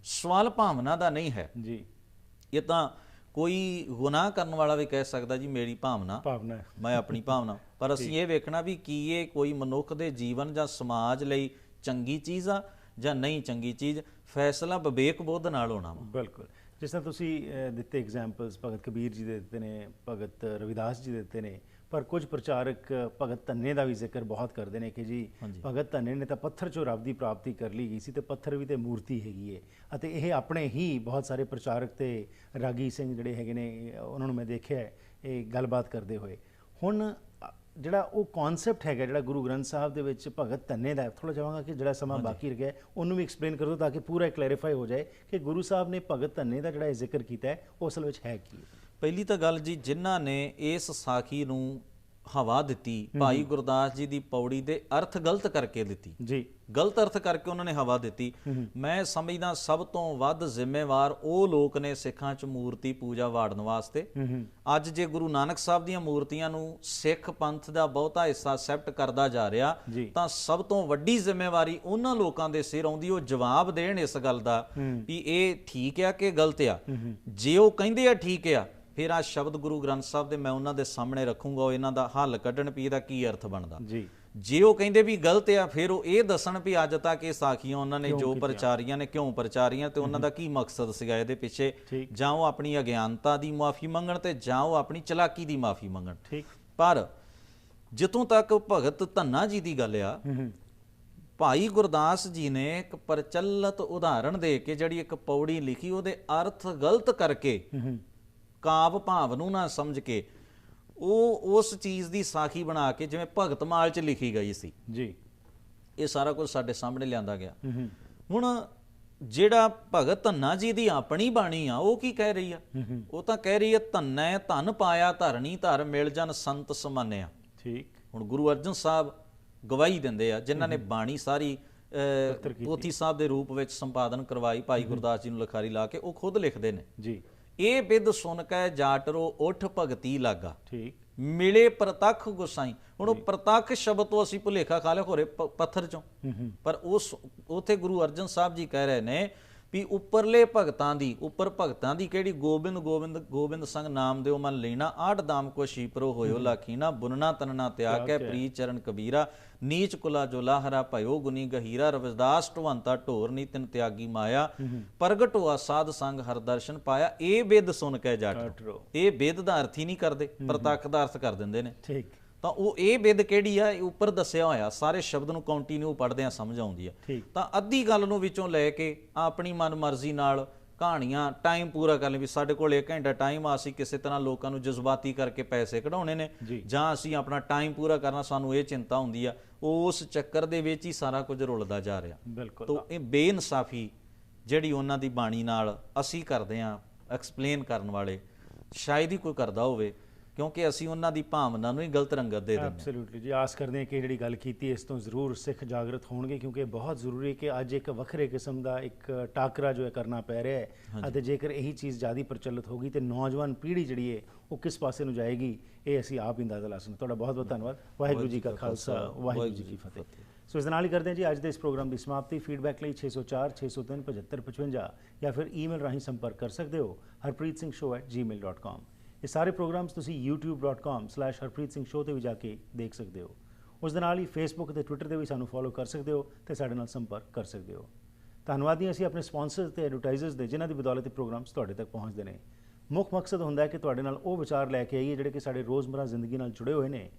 ਸਵਾਲ ਭਾਵਨਾ ਦਾ ਨਹੀਂ ਹੈ ਜੀ, ਇਹ ਤਾਂ ਕੋਈ ਗੁਨਾਹ ਕਰਨ ਵਾਲਾ ਵੀ ਕਹਿ ਸਕਦਾ ਜੀ ਮੇਰੀ ਭਾਵਨਾ, ਮੈਂ ਆਪਣੀ ਭਾਵਨਾ, ਪਰ ਅਸੀਂ ਇਹ ਵੇਖਣਾ ਵੀ ਕੀ ਇਹ ਕੋਈ ਮਨੁੱਖ ਦੇ ਜੀਵਨ ਜਾਂ ਸਮਾਜ ਲਈ ਚੰਗੀ ਚੀਜ਼ ਆ ਜਾਂ ਨਹੀਂ ਚੰਗੀ ਚੀਜ਼। ਫੈਸਲਾ ਵਿਵੇਕ ਬੁੱਧ ਨਾਲ ਹੋਣਾ ਵਾ। ਬਿਲਕੁਲ, ਜਿਸ ਤਰ੍ਹਾਂ ਤੁਸੀਂ ਦਿੱਤੇ ਐਗਜ਼ਾਮਪਲਸ, ਭਗਤ ਕਬੀਰ ਜੀ ਦੇ ਦਿੱਤੇ ਨੇ, ਭਗਤ ਰਵਿਦਾਸ ਜੀ ਦੇ ਦਿੱਤੇ ਨੇ, ਪਰ ਕੁਝ ਪ੍ਰਚਾਰਕ ਭਗਤ ਧੰਨੇ ਦਾ ਵੀ ਜ਼ਿਕਰ ਬਹੁਤ ਕਰਦੇ ਨੇ ਕਿ ਜੀ ਭਗਤ ਧੰਨੇ ਨੇ ਤਾਂ ਪੱਥਰ 'ਚੋਂ ਰੱਬ ਦੀ ਪ੍ਰਾਪਤੀ ਕਰ ਲਈ ਗਈ ਸੀ ਤੇ ਪੱਥਰ ਵੀ ਤੇ ਮੂਰਤੀ ਹੈਗੀ ਹੈ। ਅਤੇ ਇਹ ਆਪਣੇ ਹੀ ਬਹੁਤ ਸਾਰੇ ਪ੍ਰਚਾਰਕ ਤੇ ਰਾਗੀ ਸਿੰਘ ਜਿਹੜੇ ਹੈਗੇ ਨੇ, ਉਹਨਾਂ ਨੂੰ ਮੈਂ ਦੇਖਿਆ ਇਹ ਗੱਲਬਾਤ ਕਰਦੇ ਹੋਏ। ਹੁਣ ਜਿਹੜਾ ਉਹ ਕਨਸੈਪਟ ਹੈਗਾ ਜਿਹੜਾ ਗੁਰੂ ਗ੍ਰੰਥ ਸਾਹਿਬ ਦੇ ਵਿੱਚ ਭਗਤ ਧੰਨੇ ਦਾ, ਥੋੜ੍ਹਾ ਚਾਹਾਂਗਾ ਕਿ ਜਿਹੜਾ ਸਮਾਂ ਬਾਕੀ ਰਹਿ ਗਿਆ ਉਹਨੂੰ ਵੀ ਐਕਸਪਲੇਨ ਕਰ ਦਿਓ ਤਾਂ ਕਿ ਪੂਰਾ ਕਲੈਰੀਫਾਈ ਹੋ ਜਾਏ ਕਿ ਗੁਰੂ ਸਾਹਿਬ ਨੇ ਭਗਤ ਧੰਨੇ ਦਾ ਜਿਹੜਾ ਇਹ ਜ਼ਿਕਰ ਕੀਤਾ ਹੈ ਉਹ ਅਸਲ ਵਿੱਚ ਹੈ ਕੀ। ਪਹਿਲੀ ਤਾਂ ਗੱਲ ਜੀ, ਜਿਨ੍ਹਾਂ ਨੇ ਇਸ ਸਾਖੀ ਨੂੰ ਹਵਾ ਦਿੱਤੀ, ਭਾਈ ਗੁਰਦਾਸ ਜੀ ਦੀ ਪੌੜੀ ਦੇ ਅਰਥ ਗਲਤ ਕਰਕੇ ਦਿੱਤੀ ਜੀ, ਗਲਤ ਅਰਥ ਕਰਕੇ ਉਹਨਾਂ ਨੇ ਹਵਾ ਦਿੱਤੀ। ਮੈਂ ਸਮਝਦਾ ਸਭ ਤੋਂ ਵੱਧ ਜ਼ਿੰਮੇਵਾਰ ਉਹ ਲੋਕ ਨੇ ਸਿੱਖਾਂ 'ਚ ਮੂਰਤੀ ਪੂਜਾ ਵਾੜਨ ਵਾਸਤੇ। ਅੱਜ ਜੇ ਗੁਰੂ ਨਾਨਕ ਸਾਹਿਬ ਦੀਆਂ ਮੂਰਤੀਆਂ ਨੂੰ ਸਿੱਖ ਪੰਥ ਦਾ ਬਹੁਤਾ ਹਿੱਸਾ ਐਕਸੈਪਟ ਕਰਦਾ ਜਾ ਰਿਹਾ, ਤਾਂ ਸਭ ਤੋਂ ਵੱਡੀ ਜ਼ਿੰਮੇਵਾਰੀ ਉਹਨਾਂ ਲੋਕਾਂ ਦੇ ਸਿਰ ਆਉਂਦੀ, ਉਹ ਜਵਾਬ ਦੇਣ ਇਸ ਗੱਲ ਦਾ ਵੀ ਇਹ ਠੀਕ ਆ ਕਿ ਗਲਤ ਆ। ਜੇ ਉਹ ਕਹਿੰਦੇ ਆ ਠੀਕ ਆ, ਫਿਰ ਆ ਸ਼ਬਦ ਗੁਰੂ ਗ੍ਰੰਥ ਸਾਹਿਬ ਦੇ ਮੈਂ ਉਹਨਾਂ ਦੇ ਸਾਹਮਣੇ ਰੱਖੂੰਗਾ, ਉਹ ਇਹਨਾਂ ਦਾ ਹੱਲ ਕੱਢਣ ਵੀ ਇਹਦਾ ਕੀ ਅਰਥ ਬਣਦਾ। ਜੇ ਉਹ ਕਹਿੰਦੇ ਵੀ ਗਲਤ ਆ, ਫਿਰ ਉਹ ਇਹ ਦੱਸਣ ਵੀ ਅੱਜ ਤੱਕ ਇਹ ਸਾਖੀਆਂ ਉਹਨਾਂ ਨੇ ਜੋ ਪ੍ਰਚਾਰੀਆਂ ਨੇ ਕਿਉਂ ਪ੍ਰਚਾਰੀਆਂ ਤੇ ਉਹਨਾਂ ਦਾ ਕੀ ਮਕਸਦ ਸੀਗਾ ਇਹਦੇ ਪਿੱਛੇ। ਜਾਂ ਉਹ ਆਪਣੀ ਅਗਿਆਨਤਾ ਦੀ ਮਾਫੀ ਮੰਗਣ ਤੇ ਜਾਂ ਉਹ ਆਪਣੀ ਚਲਾਕੀ ਦੀ ਮਾਫੀ ਮੰਗਣ। ਪਰ ਜਿੱਥੋਂ ਤੱਕ ਭਗਤ ਧੰਨਾ ਜੀ ਦੀ ਗੱਲ ਆ, ਭਾਈ ਗੁਰਦਾਸ ਜੀ ਨੇ ਇੱਕ ਪ੍ਰਚਲਿਤ ਉਦਾਹਰਣ ਦੇ ਕੇ ਜਿਹੜੀ ਇੱਕ ਪੌੜੀ ਲਿਖੀ, ਉਹਦੇ ਅਰਥ ਗਲਤ ਕਰਕੇ, ਕਾਵ ਭਾਵ ਨੂੰ ਨਾ ਸਮਝ ਕੇ, ਉਹ ਉਸ ਚੀਜ਼ ਦੀ ਸਾਖੀ ਬਣਾ ਕੇ ਜਿਵੇਂ ਭਗਤ ਮਾਲ 'ਚ ਲਿਖੀ ਗਈ ਸੀ ਜੀ, ਇਹ ਸਾਰਾ ਕੁਝ ਸਾਡੇ ਸਾਹਮਣੇ ਲਿਆਂਦਾ ਗਿਆ। ਹੁਣ ਜਿਹੜਾ ਭਗਤ ਧੰਨਾ ਜੀ ਦੀ ਆਪਣੀ ਬਾਣੀ ਆ, ਉਹ ਕੀ ਕਹਿ ਰਹੀ ਆ? ਉਹ ਤਾਂ ਕਹਿ ਰਹੀ ਹੈ, ਧੰਨੈ ਧਨ ਪਾਇਆ ਧਰਣੀ ਧਰ, ਮਿਲ ਜਨ ਸੰਤ ਸਮਾਨਿਆ। ਠੀਕ, ਹੁਣ ਗੁਰੂ ਅਰਜਨ ਸਾਹਿਬ ਗਵਾਹੀ ਦਿੰਦੇ ਆ, ਜਿਨ੍ਹਾਂ ਨੇ ਬਾਣੀ ਸਾਰੀ ਪੋਥੀ ਸਾਹਿਬ ਦੇ ਰੂਪ ਵਿੱਚ ਸੰਪਾਦਨ ਕਰਵਾਈ, ਭਾਈ ਗੁਰਦਾਸ ਜੀ ਨੂੰ ਲਿਖਾਰੀ ਲਾ ਕੇ, ਉਹ ਖੁਦ ਲਿਖਦੇ ਨੇ ਜੀ, ਇਹ ਬਿਦ ਸੁਣ ਕੇ ਜਾਟਰੋ ਉੱਠ ਭਗਤੀ ਲਾਗਾ। ਠੀਕ, ਮਿਲੇ ਪ੍ਰਤੱਖ ਗੁਸਾਈ। ਹੁਣ ਉਹ ਪ੍ਰਤੱਖ ਸ਼ਬਦ ਤੋਂ ਅਸੀਂ ਭੁਲੇਖਾ ਖਾ ਲਿਆ ਹੋਰੇ ਪੱਥਰ ਚੋਂ, ਪਰ ਉਸ ਉਥੇ ਗੁਰੂ ਅਰਜਨ ਸਾਹਿਬ ਜੀ ਕਹਿ ਰਹੇ ਨੇ ਵੀ ਉੱਪਰਲੇ ਭਗਤਾਂ ਦੀ ਕਿਹੜੀ ਗੋਬਿੰਦ ਸੰਗ ਨਾਮ ਦਿਓ ਮਨ ਲੈਣਾ ਆਠ ਦਾਮ ਕੋ ਸ਼ੀਪਰੋ ਹੋਇਓ ਲਾਖੀਨਾ ਬੁਨਣਾ ਤਨਣਾ ਤਿਆਗ ਕੇ ਪ੍ਰੀ ਚਰਨ ਕਬੀਰਾ ਨੀਚ ਕੁਲਾ ਜੋ ਲਾਹਰਾ ਭਇਓ ਗੁਨੀ ਗਹੀਰਾ ਰਵਿਦਾਸ ਢਵੰਤਾ ਢੋਰ ਨੀ ਤਿਨ ਤਿਆਗੀ ਮਾਇਆ ਪ੍ਰਗਟ ਹੋਆ ਸਾਧ ਸੰਗ ਹਰ ਦਰਸ਼ਨ ਪਾਇਆ ਇਹ ਬਿਦ ਸੁਣ ਕੇ ਜੱਟ ਇਹ ਬਿਦ ਦਾ ਅਰਥ ਹੀ ਨਹੀਂ ਕਰਦੇ ਪ੍ਰਤੱਖ ਦਾ ਅਰਥ ਕਰ ਦਿੰਦੇ ਨੇ ਠੀਕ ਤਾਂ ਉਹ ਇਹ ਬਿਦ ਕਿਹੜੀ ਆ ਇਹ ਉੱਪਰ ਦੱਸਿਆ ਹੋਇਆ ਸਾਰੇ ਸ਼ਬਦ ਨੂੰ ਕੰਟੀਨਿਊ ਪੜ੍ਹਦੇ ਆ ਸਮਝ ਆਉਂਦੀ ਆ ਤਾਂ ਅੱਧੀ ਗੱਲ ਨੂੰ ਵਿੱਚੋਂ ਲੈ ਕੇ ਆਪਣੀ ਮਨਮਰਜ਼ੀ ਨਾਲ ਕਹਾਣੀਆਂ ਟਾਈਮ ਪੂਰਾ ਕਰਨ ਲਈ ਵੀ ਸਾਡੇ ਕੋਲ 1 ਘੰਟਾ ਟਾਈਮ ਆ ਅਸੀਂ ਕਿਸੇ ਤਰ੍ਹਾਂ ਲੋਕਾਂ ਨੂੰ ਜਜ਼ਬਾਤੀ ਕਰਕੇ ਪੈਸੇ ਕਢਾਉਣੇ ਨੇ ਜਾਂ ਅਸੀਂ ਆਪਣਾ ਟਾਈਮ ਪੂਰਾ ਕਰਨਾ ਸਾਨੂੰ ਇਹ ਚਿੰਤਾ ਹੁੰਦੀ ਆ ਉਸ ਚੱਕਰ ਦੇ ਵਿੱਚ ਹੀ ਸਾਰਾ ਕੁਝ ਰੁਲਦਾ ਜਾ ਰਿਹਾ ਬਿਲਕੁਲ ਤਾਂ ਇਹ ਬੇਇਨਸਾਫੀ ਜਿਹੜੀ ਉਹਨਾਂ ਦੀ ਬਾਣੀ ਨਾਲ ਅਸੀਂ ਕਰਦੇ ਆ ਐਕਸਪਲੇਨ ਕਰਨ ਵਾਲੇ ਸ਼ਾਇਦ ਹੀ ਕੋਈ ਕਰਦਾ ਹੋਵੇ ਕਿਉਂਕਿ ਅਸੀਂ ਉਹਨਾਂ ਦੀ ਭਾਵਨਾ ਨੂੰ ਹੀ ਗਲਤ ਰੰਗਤ ਦੇ ਦਿੰਦੇ ਹਾਂ ਐਬਸੋਲੂਟਲੀ ਜੀ ਆਸ ਕਰਦੇ ਹਾਂ ਕਿ ਜਿਹੜੀ ਗੱਲ ਕੀਤੀ ਇਸ ਤੋਂ ਜ਼ਰੂਰ ਸਿੱਖ ਜਾਗਰਤ ਹੋਣਗੇ ਕਿਉਂਕਿ ਬਹੁਤ ਜ਼ਰੂਰੀ ਹੈ ਕਿ ਅੱਜ ਇੱਕ ਵੱਖਰੇ ਕਿਸਮ ਦਾ ਇੱਕ ਟਾਕਰਾ ਜੋ ਹੈ ਕਰਨਾ ਪੈ ਰਿਹਾ ਹੈ ਅਤੇ ਜੇਕਰ ਇਹੀ ਚੀਜ਼ ਜ਼ਿਆਦਾ ਪ੍ਰਚਲਿਤ ਹੋਗੀ ਤੇ ਨੌਜਵਾਨ ਪੀੜ੍ਹੀ ਜਿਹੜੀ ਹੈ ਉਹ ਕਿਸ ਪਾਸੇ ਨੂੰ ਜਾਏਗੀ ਇਹ ਅਸੀਂ ਆਪ ਹੀ ਅੰਦਾਜ਼ਾ ਲਾ ਸਕਦੇ। ਤੁਹਾਡਾ ਬਹੁਤ ਬਹੁਤ ਧੰਨਵਾਦ। ਵਾਹਿਗੁਰੂ ਜੀ ਕਾ ਖਾਲਸਾ ਵਾਹਿਗੁਰੂ ਜੀ ਕੀ ਫਤਿਹ। ਸੋ ਇਸ ਨਾਲ ਹੀ ਕਰਦੇ ਹਾਂ ਜੀ ਅੱਜ ਦੇ ਇਸ ਪ੍ਰੋਗਰਾਮ ਦੀ ਸਮਾਪਤੀ। ਫੀਡਬੈਕ ਲਈ 604 603 7555 ਜਾਂ ਫਿਰ ਈਮੇਲ ਰਾਹੀਂ ਸੰਪਰਕ ਕਰ ਸਕਦੇ ਹੋ harpreetsingh@gmail.com। ਇਹ ਸਾਰੇ ਪ੍ਰੋਗਰਾਮਸ ਤੁਸੀਂ youtube.com/harpreetsingh ਤੇ ਵੀ ਜਾ ਕੇ ਦੇਖ ਸਕਦੇ ਹੋ। ਉਸ ਦੇ ਨਾਲ ਹੀ ਫੇਸਬੁੱਕ ਤੇ ਟਵਿੱਟਰ ਤੇ ਵੀ ਸਾਨੂੰ ਫੋਲੋ ਕਰ ਸਕਦੇ ਹੋ ਤੇ ਸਾਡੇ ਨਾਲ ਸੰਪਰਕ ਕਰ ਸਕਦੇ ਹੋ। ਧੰਨਵਾਦੀ ਅਸੀਂ ਆਪਣੇ ਸਪਾਂਸਰਸ ਤੇ ਐਡਵਰਟਾਈਜ਼ਰਸ ਦੇ ਜਿਨ੍ਹਾਂ ਦੀ ਬਦੌਲਤ ਇਹ ਪ੍ਰੋਗਰਾਮਸ ਤੁਹਾਡੇ ਤੱਕ ਪਹੁੰਚਦੇ ਨੇ। ਮੁੱਖ ਮਕਸਦ ਹੁੰਦਾ ਹੈ ਕਿ ਤੁਹਾਡੇ ਨਾਲ ਉਹ ਵਿਚਾਰ ਲੈ ਕੇ ਆਈਏ ਜਿਹੜੇ ਕਿ ਸਾਡੇ ਰੋਜ਼ਮਰਾ ਜ਼ਿੰਦਗੀ ਨਾਲ ਜੁੜੇ ਹੋਏ ਨੇ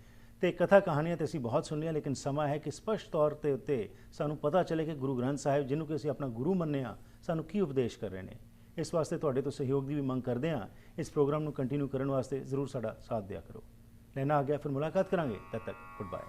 ਤੇ ਕਥਾ ਕਹਾਣੀਆਂ ਤੇ ਅਸੀਂ ਬਹੁਤ ਸੁਣੀਆਂ ਲੇਕਿਨ ਸਮਾਂ ਹੈ ਕਿ ਸਪਸ਼ਟ ਤੌਰ ਤੇ ਉੱਤੇ ਸਾਨੂੰ ਪਤਾ ਚੱਲੇ ਕਿ ਗੁਰੂ ਗ੍ਰੰਥ ਸਾਹਿਬ ਜਿਹਨੂੰ ਕਿ ਅਸੀਂ ਆਪਣਾ ਗੁਰੂ ਮੰਨਦੇ ਹਾਂ ਸਾਨੂੰ ਕੀ ਉਪਦੇਸ਼ ਕਰ ਰਹੇ ਨੇ। ਇਸ ਵਾਸਤੇ ਤੁਹਾਡੇ ਤੋਂ ਸਹਿਯੋਗ ਦੀ ਵੀ ਮੰਗ ਕਰਦੇ ਹਾਂ। ਇਸ ਪ੍ਰੋਗਰਾਮ ਨੂੰ ਕੰਟੀਨਿਊ ਕਰਨ ਵਾਸਤੇ ਜ਼ਰੂਰ ਸਾਡਾ ਸਾਥ ਦਿਆ ਕਰੋ। ਲੈਣਾ ਆ ਗਿਆ ਫਿਰ ਮੁਲਾਕਾਤ ਕਰਾਂਗੇ। ਤਦ ਤੱਕ ਗੁੱਡ ਬਾਏ।